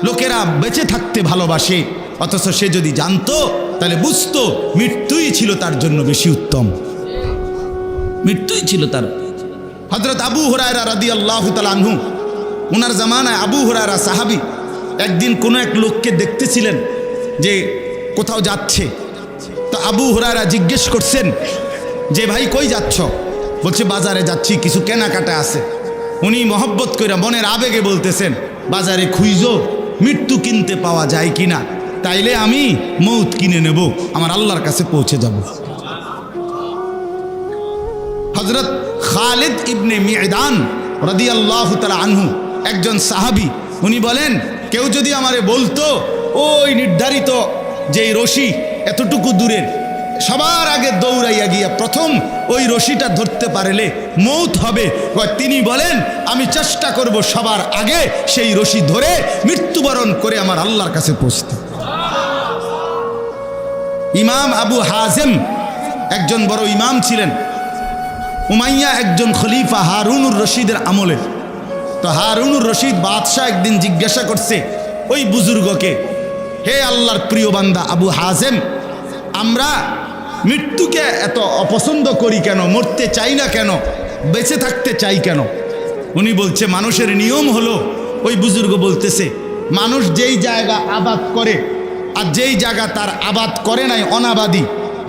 লোকেরা বেঁচে থাকতে ভালোবাসে, অথচ সে যদি জানতো তাহলে বুঝতো মৃত্যুই ছিল তার জন্য বেশি উত্তম, মৃত্যুই ছিল তার। হযরত আবু হুরায়রা রাদিয়াল্লাহু তাআলা আনহু, ওনার জামানায় আবু হুরায়রা সাহাবী, একদিন কোনো এক লোককে দেখতেছিলেন যে কোথাও যাচ্ছে। তো আবু হুরায়রা জিজ্ঞেস করছেন যে, ভাই কই যাচ্ছ? বলছে, বাজারে যাচ্ছি, কিছু কেনাকাটা আছে। উনি মহব্বত কইরা মনের আবেগে বলতেছেন, বাজারে খুঁজো মৃত্যু কিনতে পাওয়া যায় কিনা, তাইলে আমি মৌত কিনে নেব, আমার আল্লাহর কাছে পৌঁছে যাব। হযরত খালিদ ইবনে মি'দান রাদিয়াল্লাহু তাআলা আনহু, একজন সাহাবী, উনি বলেন, কেউ যদি আমারে বলতো ওই নির্ধারিত যেই রশি এতটুকু দূরের, সবার আগে দৌড়াইয়া গিয়া প্রথম ওই রশিটা ধরতে পারলে মৌত হবে, তিনি বলেন আমি চেষ্টা করব সবার আগে সেই রশি ধরে মৃত্যুবরণ করে আমার আল্লাহর কাছে পৌঁছতে। ইমাম আবু হাজেম একজন বড় ইমাম ছিলেন, উমাইয়া একজন খলিফা হারুনুর রশিদের আমলে। তো হারুনুর রশিদ বাদশাহ একদিন জিজ্ঞাসা করছে ওই বুজুর্গকে, হে আল্লাহর প্রিয় বান্দা আবু হাজেম, আমরা মৃত্যুকে এত অপছন্দ করি কেন, মরতে চাই না কেন, বেঁচে থাকতে চাই কেন? উনি বলছে, মানুষের নিয়ম হলো, ওই বুজুর্গ বলতেছে, মানুষ যেই জায়গা আবাদ করে আর যেই জায়গা তার আবাদ করে নাই অনাবাদী,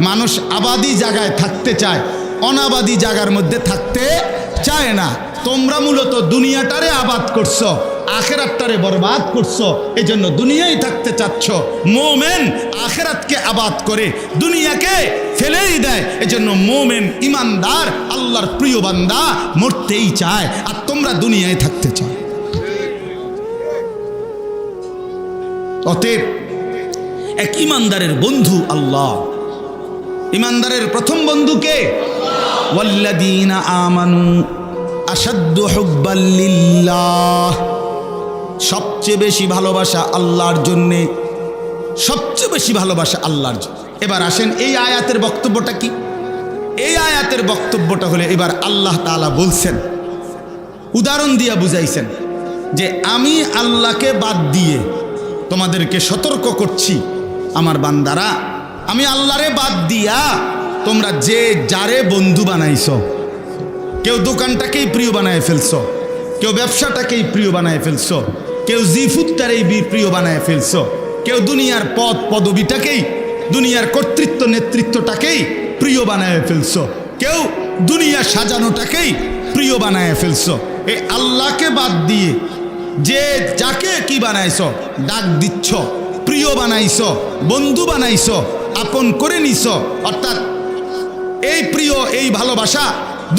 মানুষ আবাদী জায়গায় থাকতে চায়, অনাবাদী জায়গার মধ্যে থাকতে চায় না। তোমরা মূলত দুনিয়াটারে আবাদ করছো, আখেরাতটারে বরবাদ করছো, এই জন্য দুনিয়ায় থাকতে চাচ্ছ। মোমেন আখেরাতকে আবাদ করে দুনিয়াকে ফেলেই দেয়। এজন্য মোমেন ইমানদার আল্লাহর প্রিয় বান্দা মরতেই চায়, আর তোমরা দুনিয়ায় থাকতে চাও। অতএব এক ইমানদারের বন্ধু আল্লাহ। ইমানদারের প্রথম বন্ধুকে ওয়াল্লাযীনা আমানু আশাদ্দু হুব্বাল লিল্লাহ, সবচেয়ে বেশি ভালোবাসা আল্লাহর জন্যে, সবচেয়ে বেশি ভালোবাসা আল্লাহর জন্য। এবার আসেন এই আয়াতের বক্তব্যটা কি? এই আয়াতের বক্তব্যটা হলে এবার আল্লাহ তাআলা বলছেন, উদাহরণ দিয়া বুঝাইছেন যে আমি আল্লাহকে বাদ দিয়ে তোমাদেরকে সতর্ক করছি আমার বান্দারা, আমি আল্লাহরে বাদ দিয়া তোমরা যে যারে বন্ধু বানাইছো, কেউ দোকানটাকেই প্রিয় বানায় ফেলছো, কেউ ব্যবসাটাকেই প্রিয় বানায় ফেলছো, কেউ জিফুতটারেই প্রিয় বানায় ফেলছো, কেউ দুনিয়ার পদ পদবিটাকেই, দুনিয়ার কর্তৃত্ব নেতৃত্বটাকেই প্রিয় বানায় ফেলছো, কেউ দুনিয়া সাজানোটাকেই প্রিয় বানায় ফেলছো। এই আল্লাহকে বাদ দিয়ে যে যাকে কি বানাইছো, ডাক দিচ্ছ, প্রিয় বানাইছো, বন্ধু বানাইছো, আপন করে নিছো, অর্থাৎ এই প্রিয় এই ভালোবাসা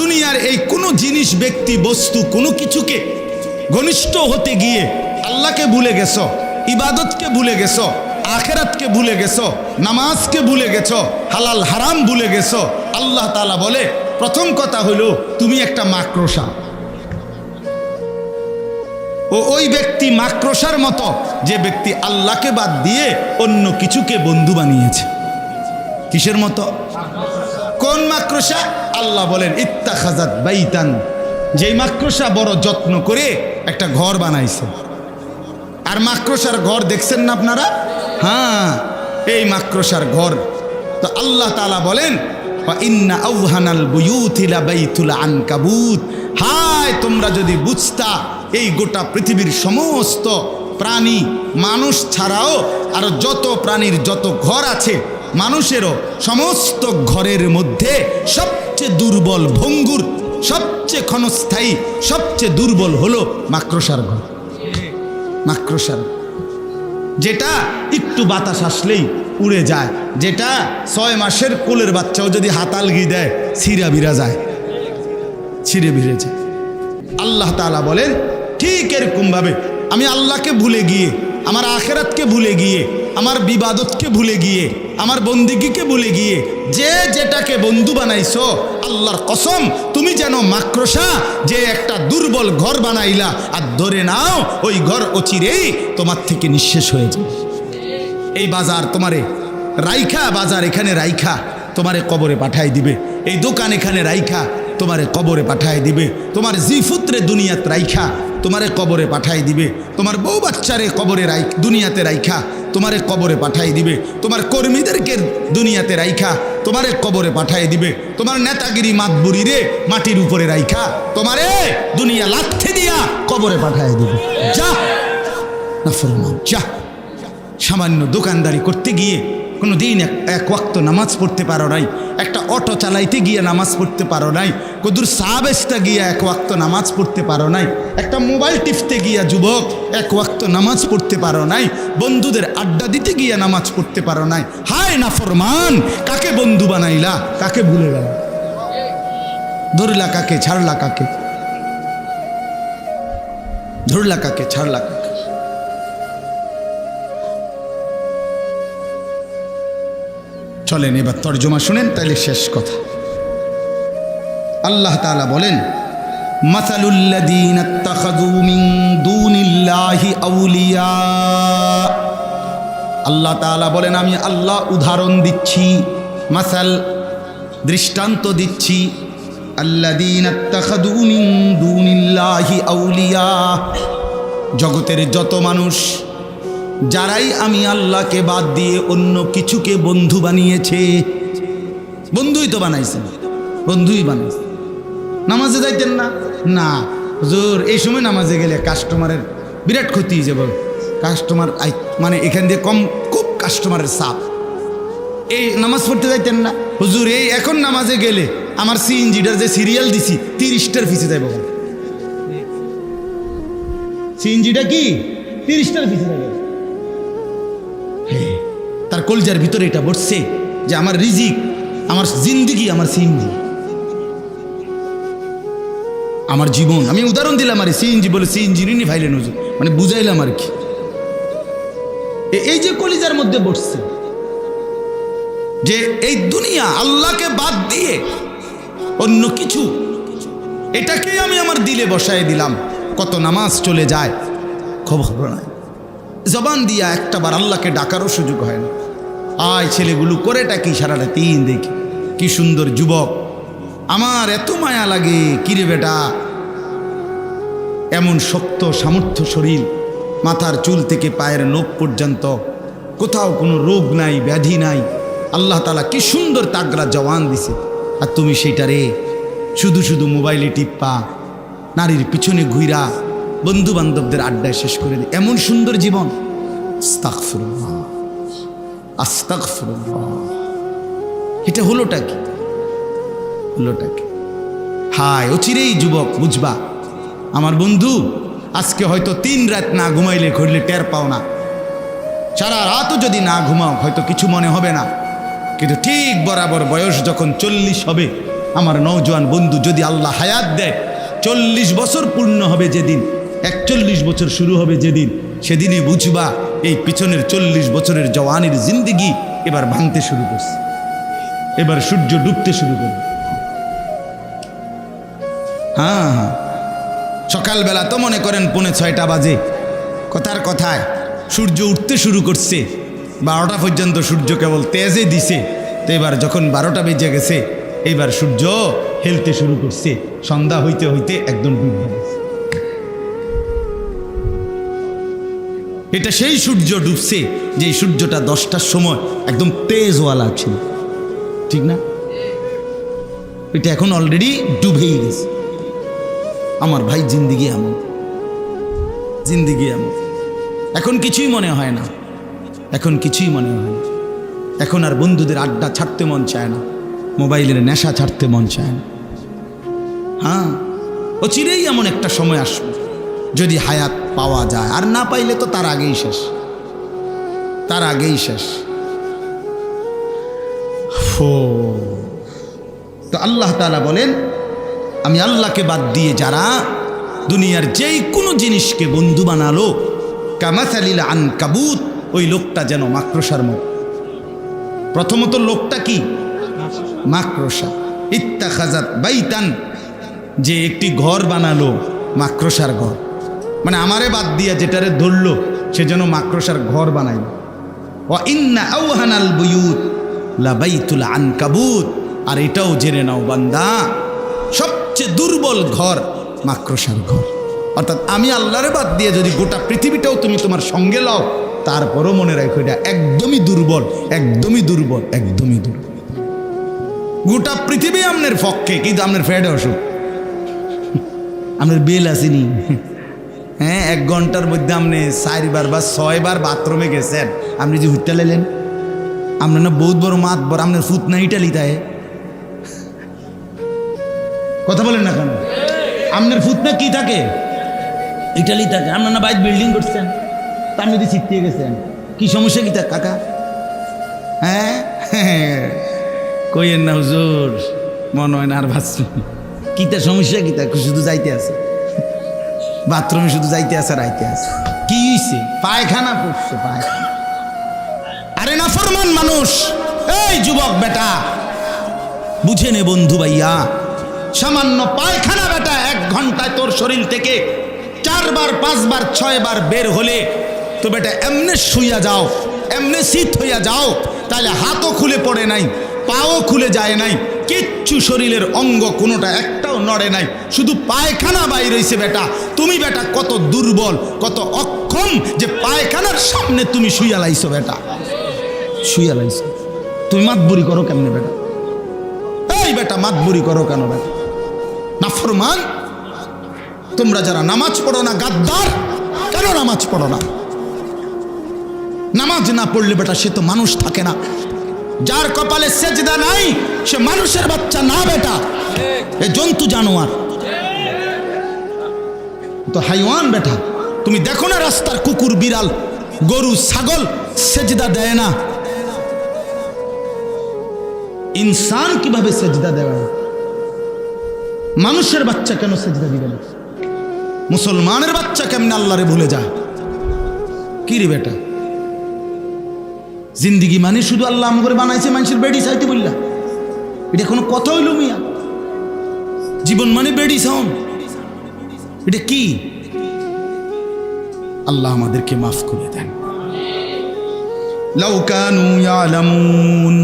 দুনিয়ার এই কোনো জিনিস ব্যক্তি বস্তু কোনো কিছুকে ঘনিষ্ঠ হতে গিয়ে আল্লাহকে ভুলে গেছো, ইবাদতকে ভুলে গেছো, আখিরাতকে ভুলে গেছো, নামাজকে ভুলে গেছো, হালাল হারাম ভুলে গেছো। আল্লাহ তাআলা বলে প্রথম কথা হলো তুমি একটা মাকড়সা। ওই ব্যক্তি মাকড়সার মতো যে ব্যক্তি আল্লাহকে বাদ দিয়ে অন্য কিছুকে বন্ধু বানিয়েছে। কিসের মতো? কোন মাকড়সা? আল্লাহ বলেন ইত্তাখাযাত বাইতান, যেই মাকড়সা বড় যত্ন করে একটা ঘর বানাইছে। আর মাকড়সার ঘর দেখছেন না আপনারা? হ্যাঁ, এই মাকড়সার ঘর। তো আল্লাহ তাআলা বলেন ইন্না আওহানাল বুয়ুতি লাবাইতুল আনকাবুত, হায় তোমরা যদি বুঝতা এই গোটা পৃথিবীর সমস্ত প্রাণী, মানুষ ছাড়াও আরো যত প্রাণীর যত ঘর আছে, মানুষেরও সমস্ত ঘরের মধ্যে সবচেয়ে দুর্বল, ভঙ্গুর, সবচেয়ে ক্ষণস্থায়ী, সবচেয়ে দুর্বল হলো মাকড়সার ঘর। মাকড়সার, যেটা একটু বাতাস আসলেই উড়ে যায়, যেটা 6 মাসের কোলের বাচ্চাও যদি হাতালগি দেয় ছিঁড়া বিরা যায়, ছিঁড়ে বিরে যায়। আল্লাহ তাআলা বলেন ঠিক এরকম ভাবে আমি আল্লাহকে ভুলে গিয়ে, আমার আখিরাতকে ভুলে গিয়ে, আমার বিবাদতকে ভুলে গিয়ে, আমার বন্দিগিকে ভুলে গিয়ে যে যেটাকে বন্ধু বানাইছো, আল্লাহর কসম তুমি যেন মাকড়সা যে একটা দুর্বল ঘর বানাইলা, আর ধরে নাও ওই ঘর অচিরেই তোমার থেকে নিঃশেষ হয়ে যাবে। এই বাজার তোমারে রাইখা, বাজার এখানে রাইখা তোমারে কবরে পাঠাই দিবে, এই দোকান এখানে রাইখা তোমারে কবরে পাঠাই দিবে, তোমার জিফুত্রে দুনিয়াতে রাইখা তোমারে কবরে পাঠাই দিবে, তোমার বউ বাচ্চারে কবরে দুনিয়াতে রাইখা তোমারে কবরে পাঠাই দিবে, তোমার কর্মীদেরকে দুনিয়াতে রাইখা তোমারে কবরে পাঠাই দিবে, তোমার নেতাগিরি মাতবুরি রে মাটির উপরে রাইখা তোমারে দুনিয়া লাথি দিয়া কবরে পাঠাই দিবে। যা নাফরমান, যা। সামান্য দোকানদারি করতে গিয়ে কোনো দিন এক ওয়াক্ত নামাজ পড়তে পারো নাই, একটা অটো চালাইতে গিয়ে নামাজ পড়তে পারো নাই, কদুর চা বেচতে গিয়ে এক ওয়াক্ত নামাজ পড়তে পারো নাই, একটা মোবাইল টিপতে গিয়া যুবক এক ওয়াক্ত নামাজ পড়তে পারো নাই, বন্ধুদের আড্ডা দিতে গিয়ে নামাজ পড়তে পারো নাই। হায় নাফরমান, কাকে বন্ধু বানাইলা, কাকে ভুলে গেল, ধরলা কাকে, ছাড়লা কাকে, ধরলা কাকে, ছাড়লা কাকে। চলেন এবার তর্জমা শুনেন, তাইলে শেষ কথা। আল্লাহ তাআলা বলেন মাসালুল্লাযীনা ইত্তাখাযু মিন দুনিল্লাহি আউলিয়া, আল্লাহ তাআলা বলেন আমি আল্লাহ উদাহরণ দিচ্ছি, মাসাল দৃষ্টান্ত দিচ্ছি, আল্লাযীনা ইত্তাখাযু মিন দুনিল্লাহি আউলিয়া, জগতের যত মানুষ যারাই আমি আল্লাহকে বাদ দিয়ে অন্য কিছুকে বন্ধু বানিয়েছে, বন্ধুই তো বানাইছে, বন্ধুই বানাইছে। নামাজে যাইতেন না, না হুজুর এই সময় নামাজে গেলে কাস্টমারের বিরাট ক্ষতি হয়ে যাবে, কাস্টমার মানে এখান দিয়ে খুব কাস্টমারের চাপ। এই নামাজ পড়তে যাইতেন না, হুজুর এই এখন নামাজে গেলে আমার সিএনজিটার যে সিরিয়াল দিছি 30টার পিছিয়ে যাইব, সিএনজিটা কি 30টার পিছিয়ে যাবে। তার কলজার ভিতরে এটা বসছে যে আমার রিজিক, আমার জিন্দিগি, আমার সিএনজি, আমার জীবন। আমি উদাহরণ দিলাম আরে সিএনজি বলে, সিএনজি নিয়ে ফাইলেন হুজুর, মানে বুঝাইলাম আর কি। এই যে কলিজার মধ্যে বসছে যে এই দুনিয়া আল্লাহকে বাদ দিয়ে অন্য কিছু, এটাকেই আমি আমার দিলে বসায় দিলাম। কত নামাজ চলে যায় খবর নাই, জবান দিয়া একটাবার আল্লাহকে ডাকারও সুযোগ হয় না। আয় ছেলেগুলো করেটা কি সারাটা তিন দেখি, কি সুন্দর যুবক, আমার এত মায়া লাগে। কিরে বেটা, এমন শক্ত সামর্থ্য শরীর, মাথার চুল থেকে পায়ের নখ পর্যন্ত কোথাও কোনো রোগ নাই, ব্যাধি নাই। আল্লাহ তাআলা কি সুন্দর তাগড়া জওয়ান দিছে, আর তুমি সেইটারে শুধু শুধু মোবাইলে টিপ্পা, নারীর পিছনে ঘুইরা, বন্ধু বান্ধবদের আড্ডায় শেষ করে দিই। এমন সুন্দর জীবন। আস্তাগফিরুল্লাহ, আস্তাগফিরুল্লাহ। এটা হলোটা কি? হলোটা কি? হায় অচিরেই যুবক বুঝবা। আমার বন্ধু, আজকে হয়তো 3 রাত না ঘুমাইলে ঘুরলে টের পাও না, সারা রাতও যদি না ঘুমাও হয়তো কিছু মনে হবে না, কিন্তু ঠিক বরাবর বয়স যখন 40 হবে, আমার নওজোয়ান বন্ধু, যদি আল্লাহ হায়াত দেয়, 40 বছর পূর্ণ হবে যেদিন, 41 বছর শুরু হবে যেদিন, সেদিনই বুঝবা এই পিছনের 40 বছরের জওয়ানির জিন্দিগি এবার ভাঙতে শুরু করছে, এবার সূর্য ডুবতে শুরু করবে। হ্যাঁ হ্যাঁ, সকালবেলা তো মনে করেন 5:45 বাজে, কথার কথায় সূর্য উঠতে শুরু করছে, 12টা পর্যন্ত সূর্য কেবল তেজে দিছে। তো এবার যখন 12টা বেজে গেছে, এবার সূর্য হেলতে শুরু করছে, সন্ধ্যা হইতে হইতে একদম ডুবে গেছে। এটা সেই সূর্য ডুবছে যে সূর্যটা 10টার সময় একদম তেজওয়ালা ছিল, ঠিক না? এটা এখন অলরেডি ডুবেই গেছে। আমার ভাই, জিন্দিগি এমন, জিন্দিগি এমন। এখন কিছুই মনে হয় না, এখন কিছুই মনে হয় না। এখন আর বন্ধুদের আড্ডা ছাড়তে মন চায় না, মোবাইলের নেশা ছাড়তে মন চায় না। হ্যাঁ, অচিরেই এমন একটা সময় আসবে যদি হায়াত পাওয়া যায়, আর না পাইলে তো তার আগেই শেষ, তার আগেই শেষ। তো আল্লাহ তাআলা বলেন, আমি আল্লাহকে বাদ দিয়ে যারা দুনিয়ার যেই কোনো জিনিসকে বন্ধু বানালো, কামাসালিল আনকাবুত, ওই লোকটা যেন মাকড়সার মতো। প্রথমত লোকটা কি? মাকড়সা। ইত্তাখাযাত বাইতান, যে একটি ঘর বানালো, মাকড়সার ঘর, মানে আমারে বাদ দিয়ে যেটারে ধরলো সে যেন মাকড়সার ঘর বানাইল। ওয়া ইন্না আওহানাল বুয়ুত লাবাইতুল আনকাবুত, আর এটাও জেনে নাও বান্দা, সবচেয়ে দুর্বল ঘর মাকড়সার ঘর। অর্থাৎ আমি আল্লাহরে বাদ দিয়ে যদি গোটা পৃথিবীটাও তুমি তোমার সঙ্গে লাও, তারপরও মনে রাখো এটা একদমই দুর্বল, একদমই দুর্বল, একদমই দুর্বল। গোটা পৃথিবী আপনার পক্ষে, কিন্তু আপনার ফ্যাটে অসুখ, আপনার বেল আসেনি। হ্যাঁ, 1 ঘন্টার মধ্যে আপনি 4 বার বা 6 বার বাথরুমে গেছেন, আপনি যে হুট্টা লাইলেন, আপনার না বহুত বড় মাত বড়, আপনার ফুট না ইটালিতায়। কথা বলেন না কেন? আপনার ফুট না কি থাকে? ইটালি থাকে। আপনার না বাইরে বিল্ডিং করছেন, তার মধ্যে ছিটতে গেছেন, কি সমস্যা কি তার কাকা? হ্যাঁ, কইেন না হুজুর, মনে হয় না আর ভাবছি কি তার সমস্যা, কি তার শুধু যাইতে আছে বাথরুমে, শুধু যাইতে আছে আর আইতে আছে। কি হইছে? পায়খানা পড়ছে, পায়খানা। আরে নাফরমান মানুষ, এই যুবক বেটা, বুঝে নে বন্ধু ভাইয়া, সামান্য পায়খানা বেটা 1 ঘন্টায় তোর শরীর থেকে 4 বার 5 বার 6 বার বের হলে তো বেটা এমনে শুইয়া যাও, এমনে শীত হইয়া যাও, তাহলে হাতও খুলে পড়ে নাই, পাও খুলে যায় নাই, কিচ্ছু শরীরের অঙ্গ কোনোটা একটাও নড়ে নাই, শুধু পায়খানা বাইর হইছে বেটা। তুমি বেটা কত দুর্বল, কত অক্ষম যে পায়খানার সামনে তুমি শুইয়া লাইছো বেটা, শুইয়া লাইছো। তুমি মাতবুরি করো কেমনে বেটা? এই বেটা মাতবুরি করো কেন বেটা? নাফরমান, তোমরা যারা নামাজ পড়ো না, গাদ্দার, কেন নামাজ পড়ো না? নামাজ না পড়লে বেটা সে তো মানুষ থাকে না। যার কপালে সেজদা নাই সে মানুষের বাচ্চা না বেটা, এ জন্তু জানোয়ার, তো হাইওয়ান বেটা। তুমি দেখো না রাস্তার কুকুর, বিড়াল, গরু, ছাগল সেজদা দেয় না, ইনসান কিভাবে সেজদা দেওয়া, মানুষের বাচ্চা কেন সেজদা দিবে না? মুসলমানের বাচ্চা কেমনে আল্লাহরে ভুলে যায়? কি রে বেটা, জিন্দিগি মানে শুধু আল্লাহ করে বানাইছে মানুষের বেডি চাইতে বললা? এটা কোনো কথা হইল মিয়া? জীবন মানে বেডি সাউন্ড, এটা কি? আল্লাহ আমাদেরকে মাফ করে দেন। লাউ কানু ইয়ালামুন,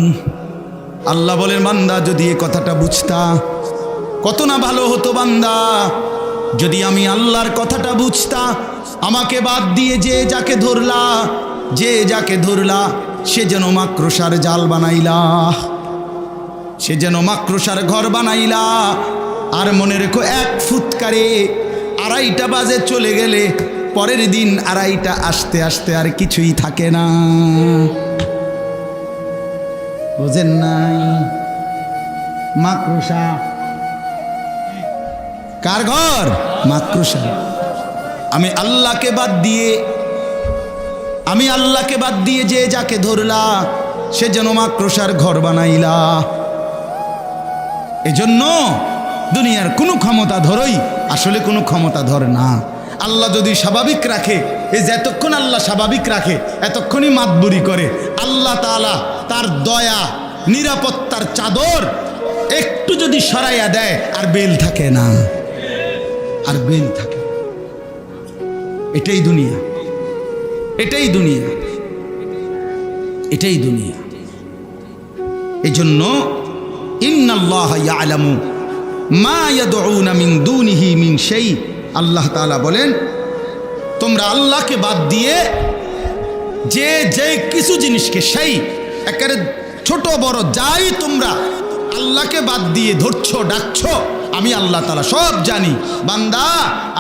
আল্লাহ বলেন বান্দা যদি এই কথাটা বুঝতা কত না ভালো হতো বান্দা। যদি আমি আল্লাহর কথাটা বুঝতা, আমাকে বাদ দিয়ে যে যাকে ধরলা সে যেন মাকড়সার জাল বানাইলা, সে যেন মাকড়সার ঘর বানাইলা। আর মনে রেখো, এক ফুৎকারে 2:30 বাজে চলে গেলে পরের দিন 2:30 আসতে আসতে আর কিছুই থাকে না। বুঝেন নাই? মাকড়সা কার ঘর? মাকড়সা। আমি আল্লাহকে বাদ দিয়ে যে যাকে ধরলা সে যেন মাকড়সার ঘর বানাইলা। এজন্য দুনিয়ার কোনো ক্ষমতা ধরই আসলে কোনো ক্ষমতা ধর না। আল্লাহ যদি স্বাভাবিক রাখে, এই যে এতক্ষণ আল্লাহ স্বাভাবিক রাখে, এতক্ষণই মাতবুরি করে, আল্লাহ তাআলা তার দয়া নিরাপত্তার চাদর একটু যদি সরাইয়া দেয় আর বেল থাকে না, আর বেল থাকে। এটাই দুনিয়া, এটাই দুনিয়া, এটাই দুনিয়া। এই জন্য ইন্নাল্লাহা ইয়ালামু মা ইয়াদউনা মিন দুনিহি মিন শাই, আল্লাহ তাআলা বলেন তোমরা আল্লাহকে বাদ দিয়ে যে কিছু জিনিসকে, সেই একেবারে ছোট বড় যাই তোমরা আল্লাহকে বাদ দিয়ে ধরছো ডাকছো, আমি আল্লাহ তাআলা সব জানি বান্দা,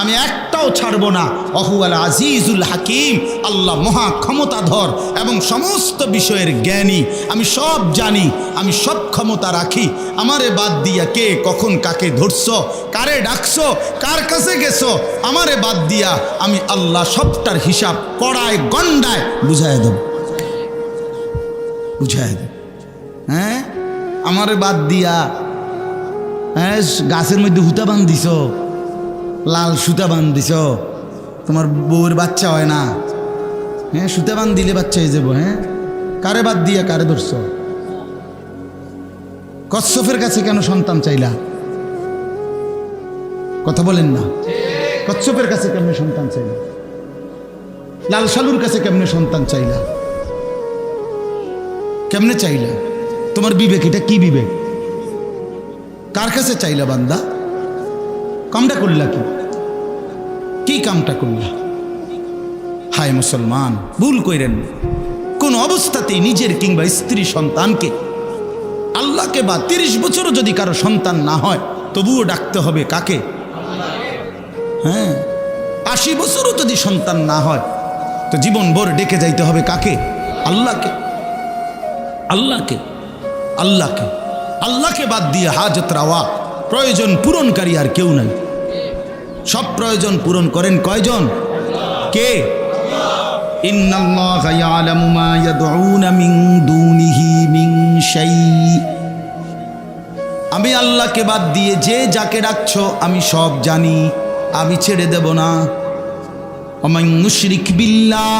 আমি একটাও ছাড়বো না। অহুয়াল আজিজুল হাকিম, আল্লাহ মহা ক্ষমতাধর এবং সমস্ত বিষয়ের জ্ঞানী। আমি সব জানি, আমি সব ক্ষমতা রাখি। আমারে বাদ দিয়া কে কখন কাকে ধরছো, কারে ডাকছো, কার কাছে গেছো, আমারে বাদ দিয়া আমি আল্লাহ সবটার হিসাব কড়ায় গন্ডায় বুঝায় দেব, বুঝায় দেব। হ্যাঁ, আমারে বাদ দিয়া হ্যাঁ গাছের মধ্যে হুতা বান্ধিছ, লাল সুতা বান্ধিছ, তোমার বউয়ের বাচ্চা হয় না, হ্যাঁ সুতা বান দিলে বাচ্চা হয়ে যাবো। হ্যাঁ, কারে বাদ দিয়া কারে ধরছ? কচ্ছপের কাছে কেন সন্তান চাইলা? কথা বলেন না। কচ্ছপের কাছে কেমনে সন্তান চাইলা? লাল শালুর কাছে কেমনে সন্তান চাইলা? কেমনে চাইলা? তোমার বিবেক, এটা কি বিবেক? কার কাছে চাইলা বান্দা? কামটা করলা কি কামটা করলা? হায় মুসলমান, ভুল কইরেন কোন অবস্থাতেই নিজের কিংবা স্ত্রী সন্তানকে আল্লাহকে বা 30 বছরও যদি কারো সন্তান না হয় তবুও ডাকতে হবে কাকে? হ্যাঁ, 80 বছরও যদি সন্তান না হয় তো জীবন ভর ডেকে যাইতে হবে কাকে? আল্লাহকে, আল্লাহকে, আল্লাহকে। আল্লাহকে বাদ দিয়ে হাজত রাওয়া, প্রয়োজন পূরণকারী আর কেউ নাই। সব প্রয়োজন পূরণ করেন কয়জন? কে? ইন্নাল্লাহা ইয়ালামু মা ইয়াদউনা মিন দুনিহি মিন শাই, আমি আল্লাহকে বাদ দিয়ে যে যাকে ডাকছো আমি সব জানি, আমি ছেড়ে দেব না। ওমান ইউশরিক বিল্লাহ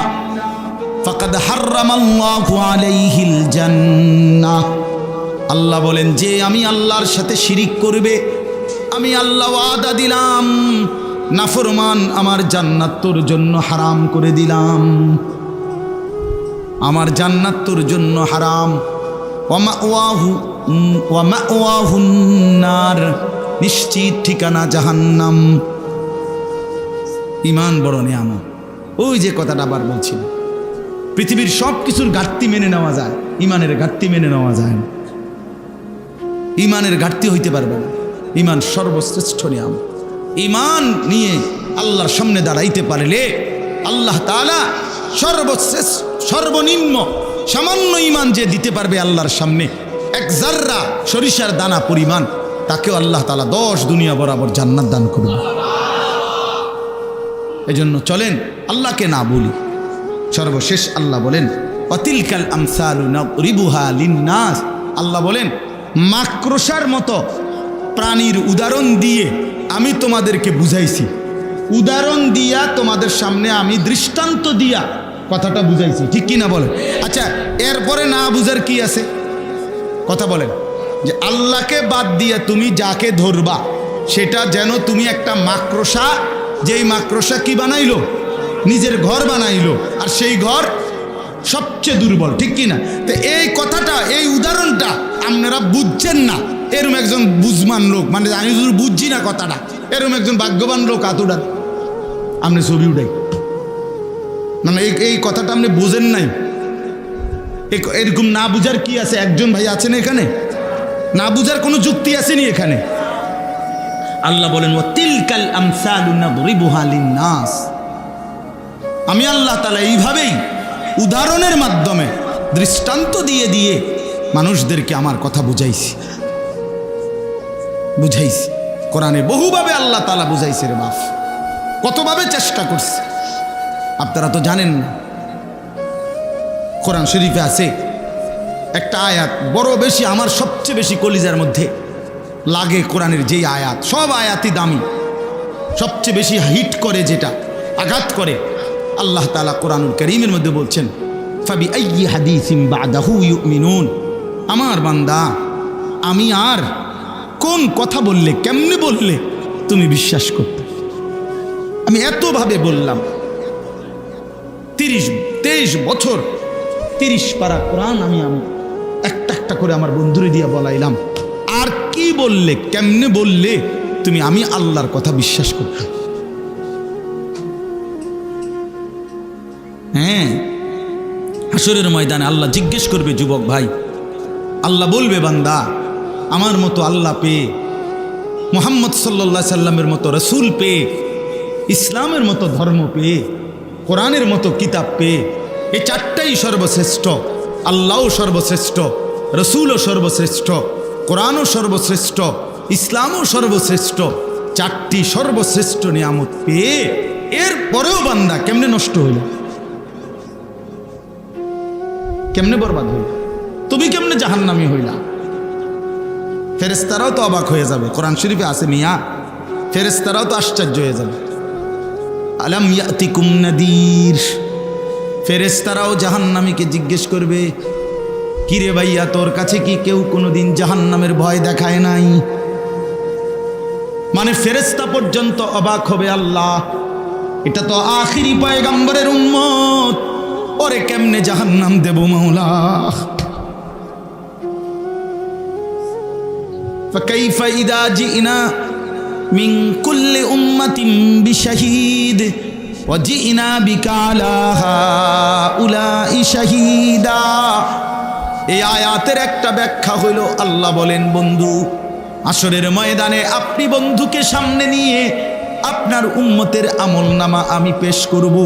ফাকাদ হাররামাল্লাহু আলাইহিল জান্নাহ, আল্লাহ বলেন যে আমি আল্লাহর সাথে শিরিক করবে আমি আল্লাহ ওয়াদা দিলাম, নাফরমান আমার জান্নাত তোর জন্য হারাম করে দিলাম, আমার জান্নাত তোর জন্য হারাম। ওয়া মাওয়াহুন নার, নিশ্চিত ঠিকানা জাহান্নাম। ঈমান বড় নিয়ামত। ওই যে কথাটা আবার বলছিল, পৃথিবীর সব কিছুর ঘাটতি মেনে নেওয়া যায়, ঈমানের ঘাটতি মেনে নেওয়া যায় না। ঈমানের ঘাটতি হইতে পারবে না। ঈমান সর্বশ্রেষ্ঠ নিয়ামত। ঈমান নিয়ে আল্লাহর সামনে দাঁড়াইতে পারলে আল্লাহ তাআলা সর্বশ্রেষ্ঠ, সর্বনিম্ন সামান্য ঈমান যে দিতে পারবে আল্লাহর সামনে, এক জাররা সরিষার দানা পরিমাণ, তাকেও আল্লাহ তাআলা 10 দুনিয়া বরাবর জান্নাত দান করবে। এজন্য চলেন আল্লাহকে না বলি। সর্বশেষ আল্লাহ বলেন ওয়াতিলকাল আমসালু নাদরিবুহা লিন্নাস, আল্লাহ বলেন মাকড়সার মতো প্রাণীর উদাহরণ দিয়ে আমি তোমাদেরকে বুঝাইছি, উদাহরণ দিয়া তোমাদের সামনে আমি দৃষ্টান্ত দিয়া কথাটা বুঝাইছি, ঠিক কি না বলেন? আচ্ছা, এরপরে না বুঝার কি আছে? কথা বলেন যে আল্লাহকে বাদ দিয়া তুমি যাকে ধরবা সেটা যেন তুমি একটা মাকড়সা, যেই মাকড়সা কি বানাইলো, নিজের ঘর বানাইলো, আর সেই ঘর সবচেয়ে দুর্বল, ঠিক কি না? তো এই কথাটা, এই উদাহরণটা আপনারা বুঝছেন না, এরম একজন বুঝমান লোক, মানে আমি শুধু বুঝছি না কথাটা, এরম একজন ভাগ্যবান লোক আতুডান আপনি ছবি উঠাই, মানে এই কথাটা আপনি বোঝেন নাই। এরকম না বুঝার কি আছে? একজন ভাই আছেন এখানে? না বুঝার কোনো যুক্তি আসেনি এখানে। আল্লাহ বলেন ওয়া তিলকাল আমসালু নাদরিবুহা লিন-নাস, আমি আল্লাহ তাআলা এইভাবেই উদাহরণের মাধ্যমে দৃষ্টান্ত দিয়ে দিয়ে মানুষদেরকে আমার কথা বুঝাইছি। কোরআনে বহুভাবে আল্লাহ তাআলা বুঝাইছে রে বাপ, কতভাবে চেষ্টা করছে আপনারা তো জানেন না। কোরআন শরীফে আছে একটা আয়াত, বড় বেশি, আমার সবচেয়ে বেশি কলিজার মধ্যে লাগে কোরআনের যেই আয়াত, সব আয়াতই দামি, সবচেয়ে বেশি হিট করে, যেটা আঘাত করে, আল্লাহ তাআলা কোরআনুল কারীমের মধ্যে বলছেন ফাবি আইয়ি হাদিসিন বাদাহু ইউমিনুন, আমার বান্দা আমি আর কোন কথা বললে, কেমনে বললে তুমি বিশ্বাস করতে? আমি এতভাবে বললাম, 23 বছর 30 পারা কোরআন আমি একটা একটা করে আমার বন্ধুরে দিয়ে বলাইলাম, আর কি বললে, কেমনে বললে তুমি আমি আল্লাহর কথা বিশ্বাস করতে? হ্যাঁ, হাসরের ময়দানে আল্লাহ জিজ্ঞেস করবে, যুবক ভাই, আল্লাহ বলবে বান্দা আমার মতো আল্লাহ পেয়ে, মুহাম্মদ সাল্লাল্লাহু আলাইহি সাল্লামের মতো রসুল পেয়ে, ইসলামের মতো ধর্ম পেয়ে, কোরআনের মতো কিতাব পেয়ে, এই চারটাই সর্বশ্রেষ্ঠ, আল্লাহও সর্বশ্রেষ্ঠ, রসুলও সর্বশ্রেষ্ঠ, কোরআনও সর্বশ্রেষ্ঠ, ইসলামও সর্বশ্রেষ্ঠ, চারটি সর্বশ্রেষ্ঠ নিয়ামত পেয়ে এরপরেও বান্দা কেমনে নষ্ট হইল, কেমনে বরবাদ হইল, তুমি কেমনে জাহান্নামী হইলা? ফেরেশতারাও তো অবাক হয়ে যাবে, কোরআন শরীফে আছে মিয়া, ফেরেশতারাও তো আশ্চর্য হয়ে যাবে। আলাম ইয়াতিকুম নাদির, ফেরেশতারাও জাহান্নামীকে জিজ্ঞেস করবে, কিরে ভাইয়া তোর কাছে কি কেউ কোনোদিন জাহান্নামের ভয় দেখায় নাই? মানে ফেরেশতা পর্যন্ত অবাক হবে, আল্লাহ এটা তো আখিরি পয়গম্বরের উম্মত, ওরে কেমনে জাহান্নাম দেব মাওলা? ফাকাইফা ইদা জিনা মিন কুল্লি উম্মাতিন বিশাহিদ ওয়া জিনা বিকা আলা হাউলাই শাহিদা। এই আয়াতের একটা ব্যাখ্যা হইল, আল্লাহ বলেন বন্ধু হাসরের ময়দানে আপনি বন্ধুকে সামনে নিয়ে আপনার উম্মতের আমলনামা আমি পেশ করব।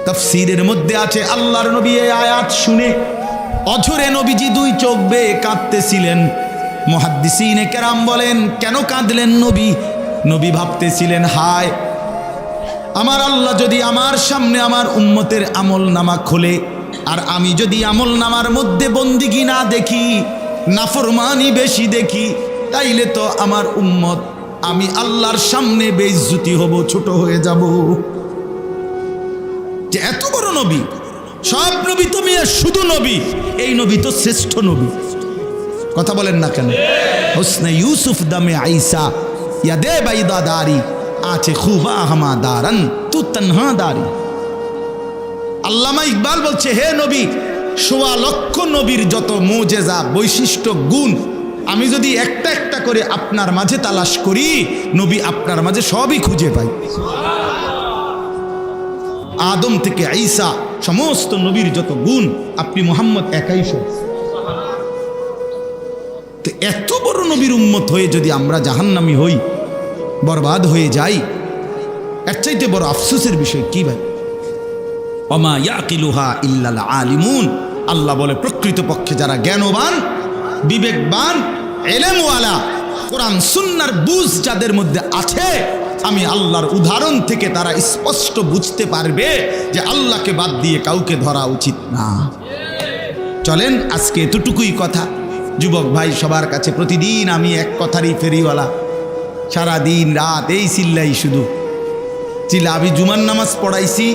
তাফসীরের মধ্যে আছে আল্লাহর নবী এই আয়াত শুনে অঝরে নবীজি দুই চোখ বেয়ে কাঁদতেছিলেন। মুহাদ্দিসিনে কেরাম বলেন কেন কাঁদলেন নবী? নবী ভাবতেছিলেন, হায় আমার আল্লাহ যদি আমার সামনে আমার উম্মতের আমলনামা খোলে, আর আমি যদি আমলনামার মধ্যে বন্দিগি না দেখি, নাফরমানি বেশি দেখি, তাইলে তো আমার উম্মত, আমি আল্লাহর সামনে বেইজ্জতি হব, ছোট হয়ে যাব। যে এত বড় নবী, সব নবী তো মিয়া শুধু নবী, এই নবী তো শ্রেষ্ঠ নবী। কথা বলেন না কেন? হুসনে ইউসুফ দামে আইসা ইয়াদে বাইদা দারি আছে খুবা হামা দারান তু তনহা দারি। আল্লামা ইকবাল বলছে, হে নবী, ১৬ লক্ষ নবীর যত মুজেজা, বৈশিষ্ট্য, গুণ আমি যদি একটা একটা করে আপনার মাঝে তালাশ করি, নবী আপনার মাঝে সবই খুঁজে পাই। আদম থেকে ঈসা সমস্ত নবীর যত গুণ, আপনি মুহাম্মদ একাই সব। তো এত বড় নবীর উম্মত হয়ে যদি আমরা জাহান্নামী হই, বরবাদ হয়ে যাই, এর চাইতে বড় আফসোসের বিষয় কি ভাই? ওমা ইয়াকিলুহা ইল্লাল আলিমুন। আল্লাহ বলে প্রকৃতপক্ষে যারা জ্ঞানবান, বিবেকবান, ইলমওয়ালা, কোরআন সুন্নাহর বুঝ যাদের মধ্যে আছে, আমি আল্লাহর উদাহরণ থেকে তারা স্পষ্ট বুঝতে পারবে যে আল্লাহকে বাদ দিয়ে কাউকে ধরা উচিত না। চলেন আজকে এতটুকুই কথা, যুবক ভাই সবার কাছে প্রতিদিন আমি এক কথারই ফেরিওয়ালা, সারা দিন রাত এই চিল্লাই শুধু চিল্লা। আমি জুমার নামাজ পড়াইছি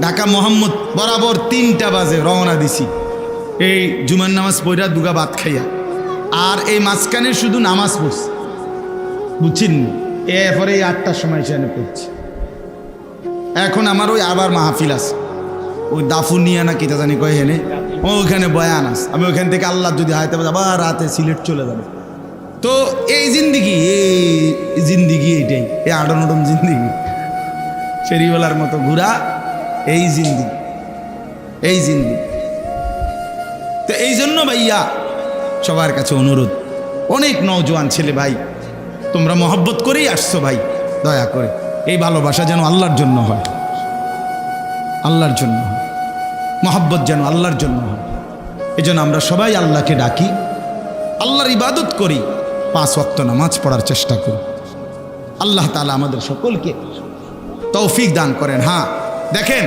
ঢাকা মোহাম্মদ বরাবর 3টা বাজে রওনা দিছি, এই জুমার নামাজ পড়া দুগা ভাত খাইয়া, আর এই মাঝখানে শুধু নামাজ পড়ছি, বুঝছেন? এরপরে এই 8টার সময় সেখানে পড়ছি। এখন আমার ওই আবার মাহফিল আছে, ওই দাফুনিয়া না কিতা জানি কয় হেনে, ওখানে বয়ান আছে। আমি ওখান থেকে আল্লাহ যদি হাইতে আবার রাতে সিলেট চলে যাবে। তো এই জিন্দিগি, এই জিন্দিগি এইটাই, এই আডন জিন্দিগি, ফেরিওয়ালার মতো ঘুরা, এই জিন্দিগি, এই জিন্দিগি। তো এই জন্য ভাইয়া সবার কাছে অনুরোধ, অনেক নওজোয়ান ছেলে ভাই, তোমরা মহব্বত করেই আসছো ভাই, দয়া করে এই ভালোবাসা যেন আল্লাহর জন্য হয়, আল্লাহর জন্য হয়, মহব্বত যেন আল্লাহর জন্য হয়। এই জন্য আমরা সবাই আল্লাহকে ডাকি, আল্লাহর ইবাদত করি, 5 ওয়াক্ত নামাজ পড়ার চেষ্টা করি। আল্লাহ তাআলা আমাদের সকলকে তৌফিক দান করেন। হ্যাঁ দেখেন,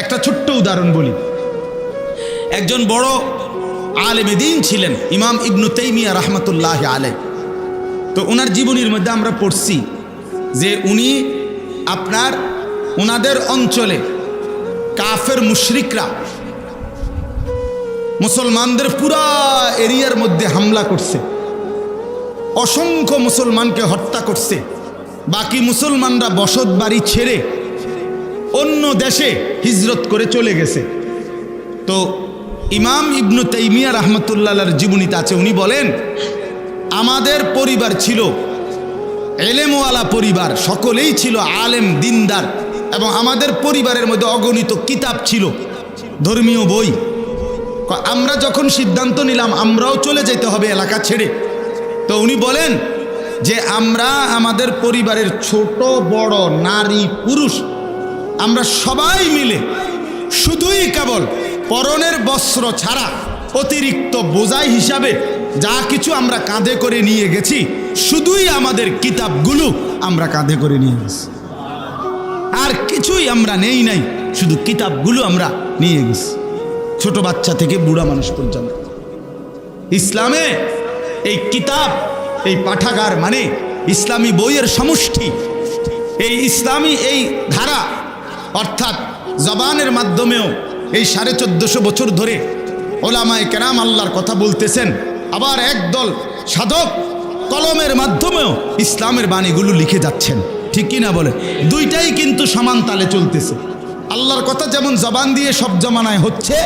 একটা ছোট্ট উদাহরণ বলি। একজন বড় আলেমে দ্বীন ছিলেন ইমাম ইবনু তাইমিয়া রাহমাতুল্লাহ আলাইহি। তো ওনার জীবনীর মধ্যে আমরা পড়ছি যে উনি ওনাদের অঞ্চলে কাফের মুশরিকরা মুসলমানদের পুরা এরিয়ার মধ্যে হামলা করছে, অসংখ্য মুসলমানকে হত্যা করছে। বাকি মুসলমানরা বসত বাড়ি ছেড়ে অন্য দেশে হিজরত করে চলে গেছে। তো ইমাম ইবনু তাইমিয়া রাহমাতুল্লাহর জীবনীতে আছে, উনি বলেন আমাদের পরিবার ছিল এলেমওয়ালা পরিবার, সকলেই ছিল আলেম দিনদার, এবং আমাদের পরিবারের মধ্যে অগণিত কিতাব ছিল, ধর্মীয় বই। আমরা যখন সিদ্ধান্ত নিলাম আমরাও চলে যেতে হবে এলাকা ছেড়ে, তো উনি বলেন যে আমরা আমাদের পরিবারের ছোট বড় নারী পুরুষ আমরা সবাই মিলে শুধুই কেবল পরনের বস্ত্র ছাড়া অতিরিক্ত বোঝাই হিসাবে যা কিছু আমরা কাঁধে করে নিয়ে গেছি, শুধুই আমাদের কিতাবগুলো আমরা কাঁধে করে নিয়ে গেছি, আর কিছুই আমরা নেই নাই, শুধু কিতাবগুলো আমরা নিয়ে গেছি, ছোট বাচ্চা থেকে বুড়া মানুষ পর্যন্ত। ইসলামে এই কিতাব, এই পাঠাগার মানে ইসলামী বইয়ের সমষ্টি। এই ইসলামী এই ধারা অর্থাৎ জবানের মাধ্যমেও এই 1450 বছর ধরে ওলামায়ে কেরাম আল্লাহর কথা বলতেছেন, আবার একদল সাধক কলমের মাধ্যমেও ইসলামের বাণীগুলো লিখে যাচ্ছেন, ঠিক কি না বলে? দুইটাই কিন্তু সমান তালে চলতেছে। আল্লাহর কথা যেমন জবান দিয়ে সব জমানায় হচ্ছে,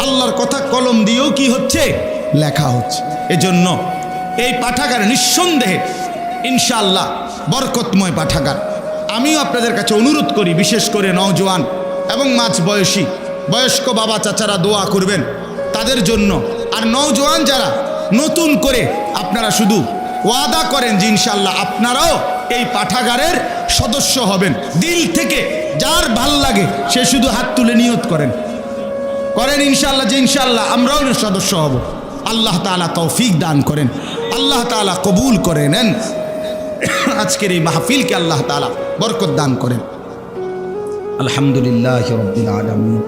আল্লাহর কথা কলম দিয়েও কি হচ্ছে, লেখা হচ্ছে। এজন্য এই পাঠাগার নিঃসন্দেহে ইনশাআল্লাহ বরকতময় পাঠাগার। আমিও আপনাদের কাছে অনুরোধ করি, বিশেষ করে নওজোয়ান এবং মাঝ বয়সী বয়স্ক বাবা চাচারা দোয়া করবেন তাদের জন্য। আর নওজোয়ান যারা নতুন করে আপনারা শুধু ওয়াদা করেন যে ইনশাআল্লাহ আপনারাও এই পাঠাগারের সদস্য হবেন। দিল থেকে যার ভাল লাগে সে শুধু হাত তুলে নিয়ত করেন ইনশাআল্লাহ যে ইনশাআল্লাহ আমরাও সদস্য হব। আল্লাহ তাআলা তৌফিক দান করেন, আল্লাহ তাআলা কবুল করে নেন। আজকের এই মাহফিলকে আল্লাহ তাআলা বরকত দান করেন। আলহামদুলিল্লাহি রাব্বিল আলামিন।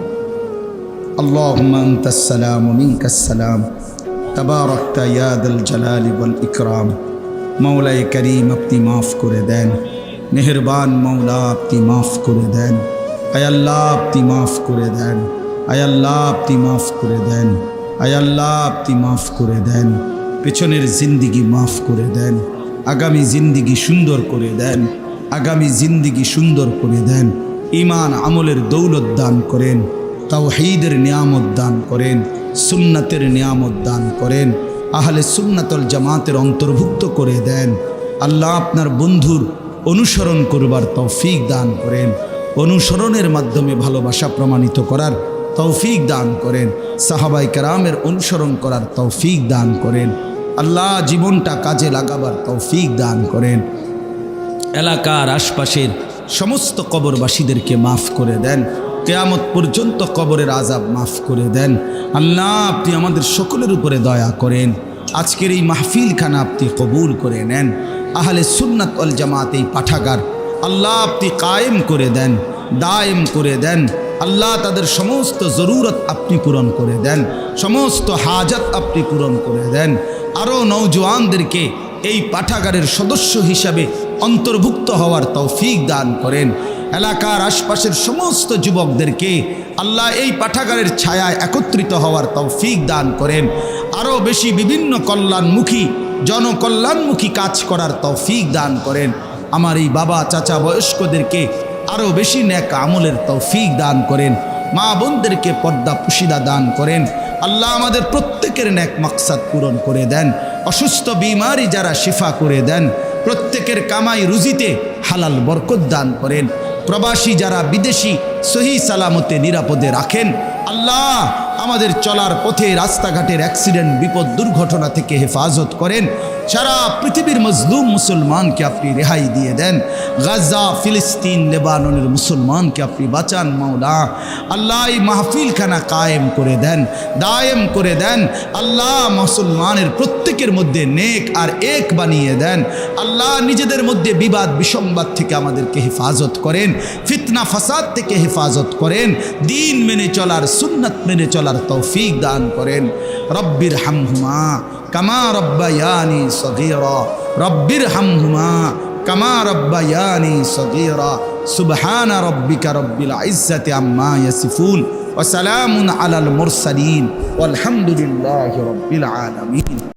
আল্লাহুম্মা আনতাস সালাম ওয়া মিনকাস সালাম, তাবারাকতা ইয়া যাল জালালি ওয়াল ইকরাম। মওলায়ে করিম আপনি মাফ করে দেন, মেহেরবান মওলা আপনি মাফ করে দেন। আয় আল্লাহ আপনি মাফ করে দেন, আয় আল্লাহ আপনি মাফ করে দেন, আয় আল্লাহ আপনি মাফ করে দেন। পেছনের জিন্দিগি মাফ করে দেন, আগামী জিন্দিগি সুন্দর করে দেন, আগামী জিন্দিগি সুন্দর করে দেন। ঈমান আমলের দৌলত দান করেন, তাওহীদের নিয়ামত দান করেন, সুন্নাতের নিয়ামত দান করেন, আহলে সুন্নাতুল জামাতের অন্তর্ভুক্ত করে দেন। আল্লাহ আপনার বন্ধুর অনুসরণ করবার তৌফিক দান করেন, অনুসরণের মাধ্যমে ভালোবাসা প্রমাণিত করার তৌফিক দান করেন, সাহাবায়ে কেরামের অনুসরণ করার তৌফিক দান করেন। আল্লাহ জীবনটা কাজে লাগাবার তৌফিক দান করেন। এলাকার আশপাশের সমস্ত কবরবাসীদেরকে মাফ করে দেন, কিয়ামত পর্যন্ত কবরের আযাব মাফ করে দেন। আল্লাহ আপনি আমাদের সকলের উপরে দয়া করেন। আজকের এই মাহফিলখানা আপনি কবুল করে নেন। আহলে সুন্নাত ওয়াল জামাত এই পাঠাগার আল্লাহ আপনি কায়েম করে দেন, দায়েম করে দেন। আল্লাহ তাদের সমস্ত জরুরত আপনি পূরণ করে দেন, সমস্ত হাজত আপনি পূরণ করে দেন। আরও নওজোয়ানদেরকে এই পাঠাগারের সদস্য হিসাবে অন্তর্ভুক্ত হওয়ার তৌফিক দান করেন। এলাকার আশপাশের সমস্ত যুবকদেরকে আল্লাহ এই পাঠাগারের ছায়ায় একত্রিত হওয়ার তৌফিক দান করেন। আরও বেশি বিভিন্ন কল্যাণমুখী জনকল্যাণমুখী কাজ করার তৌফিক দান করেন। আমার এই বাবা চাচা বয়স্কদেরকে আরও বেশি নেক আমলের তৌফিক দান করেন। মা বোনদেরকে পর্দা পুশিদা দান করেন। আল্লাহ আমাদের প্রত্যেকের নেক মাকসাদ পূরণ করে দেন। অসুস্থ বিমারি যারা শিফা করে দেন। প্রত্যেকের কামাই রুজিতে হালাল বরকত দান করেন। প্রবাসী যারা বিদেশি সহি সালামতে নিরাপদে রাখেন। আল্লাহ আমাদের চলার পথে রাস্তাঘাটের অ্যাক্সিডেন্ট বিপদ দুর্ঘটনা থেকে হেফাজত করেন। সারা পৃথিবীর মজলুম মুসলমানকে আপনি রেহাই দিয়ে দেন। গাজা, ফিলিস্তিন, লেবাননের মুসলমানকে আপনি বাঁচান মাওলা। আল্লাহ এই মাহফিলখানা কায়েম করে দেন, দায়েম করে দেন। আল্লাহ মুসলমানের প্রত্যেকের মধ্যে নেক আর এক বানিয়ে দেন। আল্লাহ নিজেদের মধ্যে বিবাদ বিসংবাদ থেকে আমাদেরকে হেফাজত করেন, ফিতনা ফাসাদ থেকে হেফাজত করেন, দিন মেনে চলার সুন্নাত মেনে চলার তৌফিক দান করেন। রব্বির হামহুমা কামা রব্বায়ানি সগীরা, রব্বির হামহুমা কামা রব্বায়ানি সগীরা। সুবহানা রব্বিকা রব্বিল ইজ্জাতি আম্মা ইয়াসিফুন ওয়া সালামুন আলাল মুরসালিন ওয়ালহামদুলিল্লাহি রব্বিল আলামিন।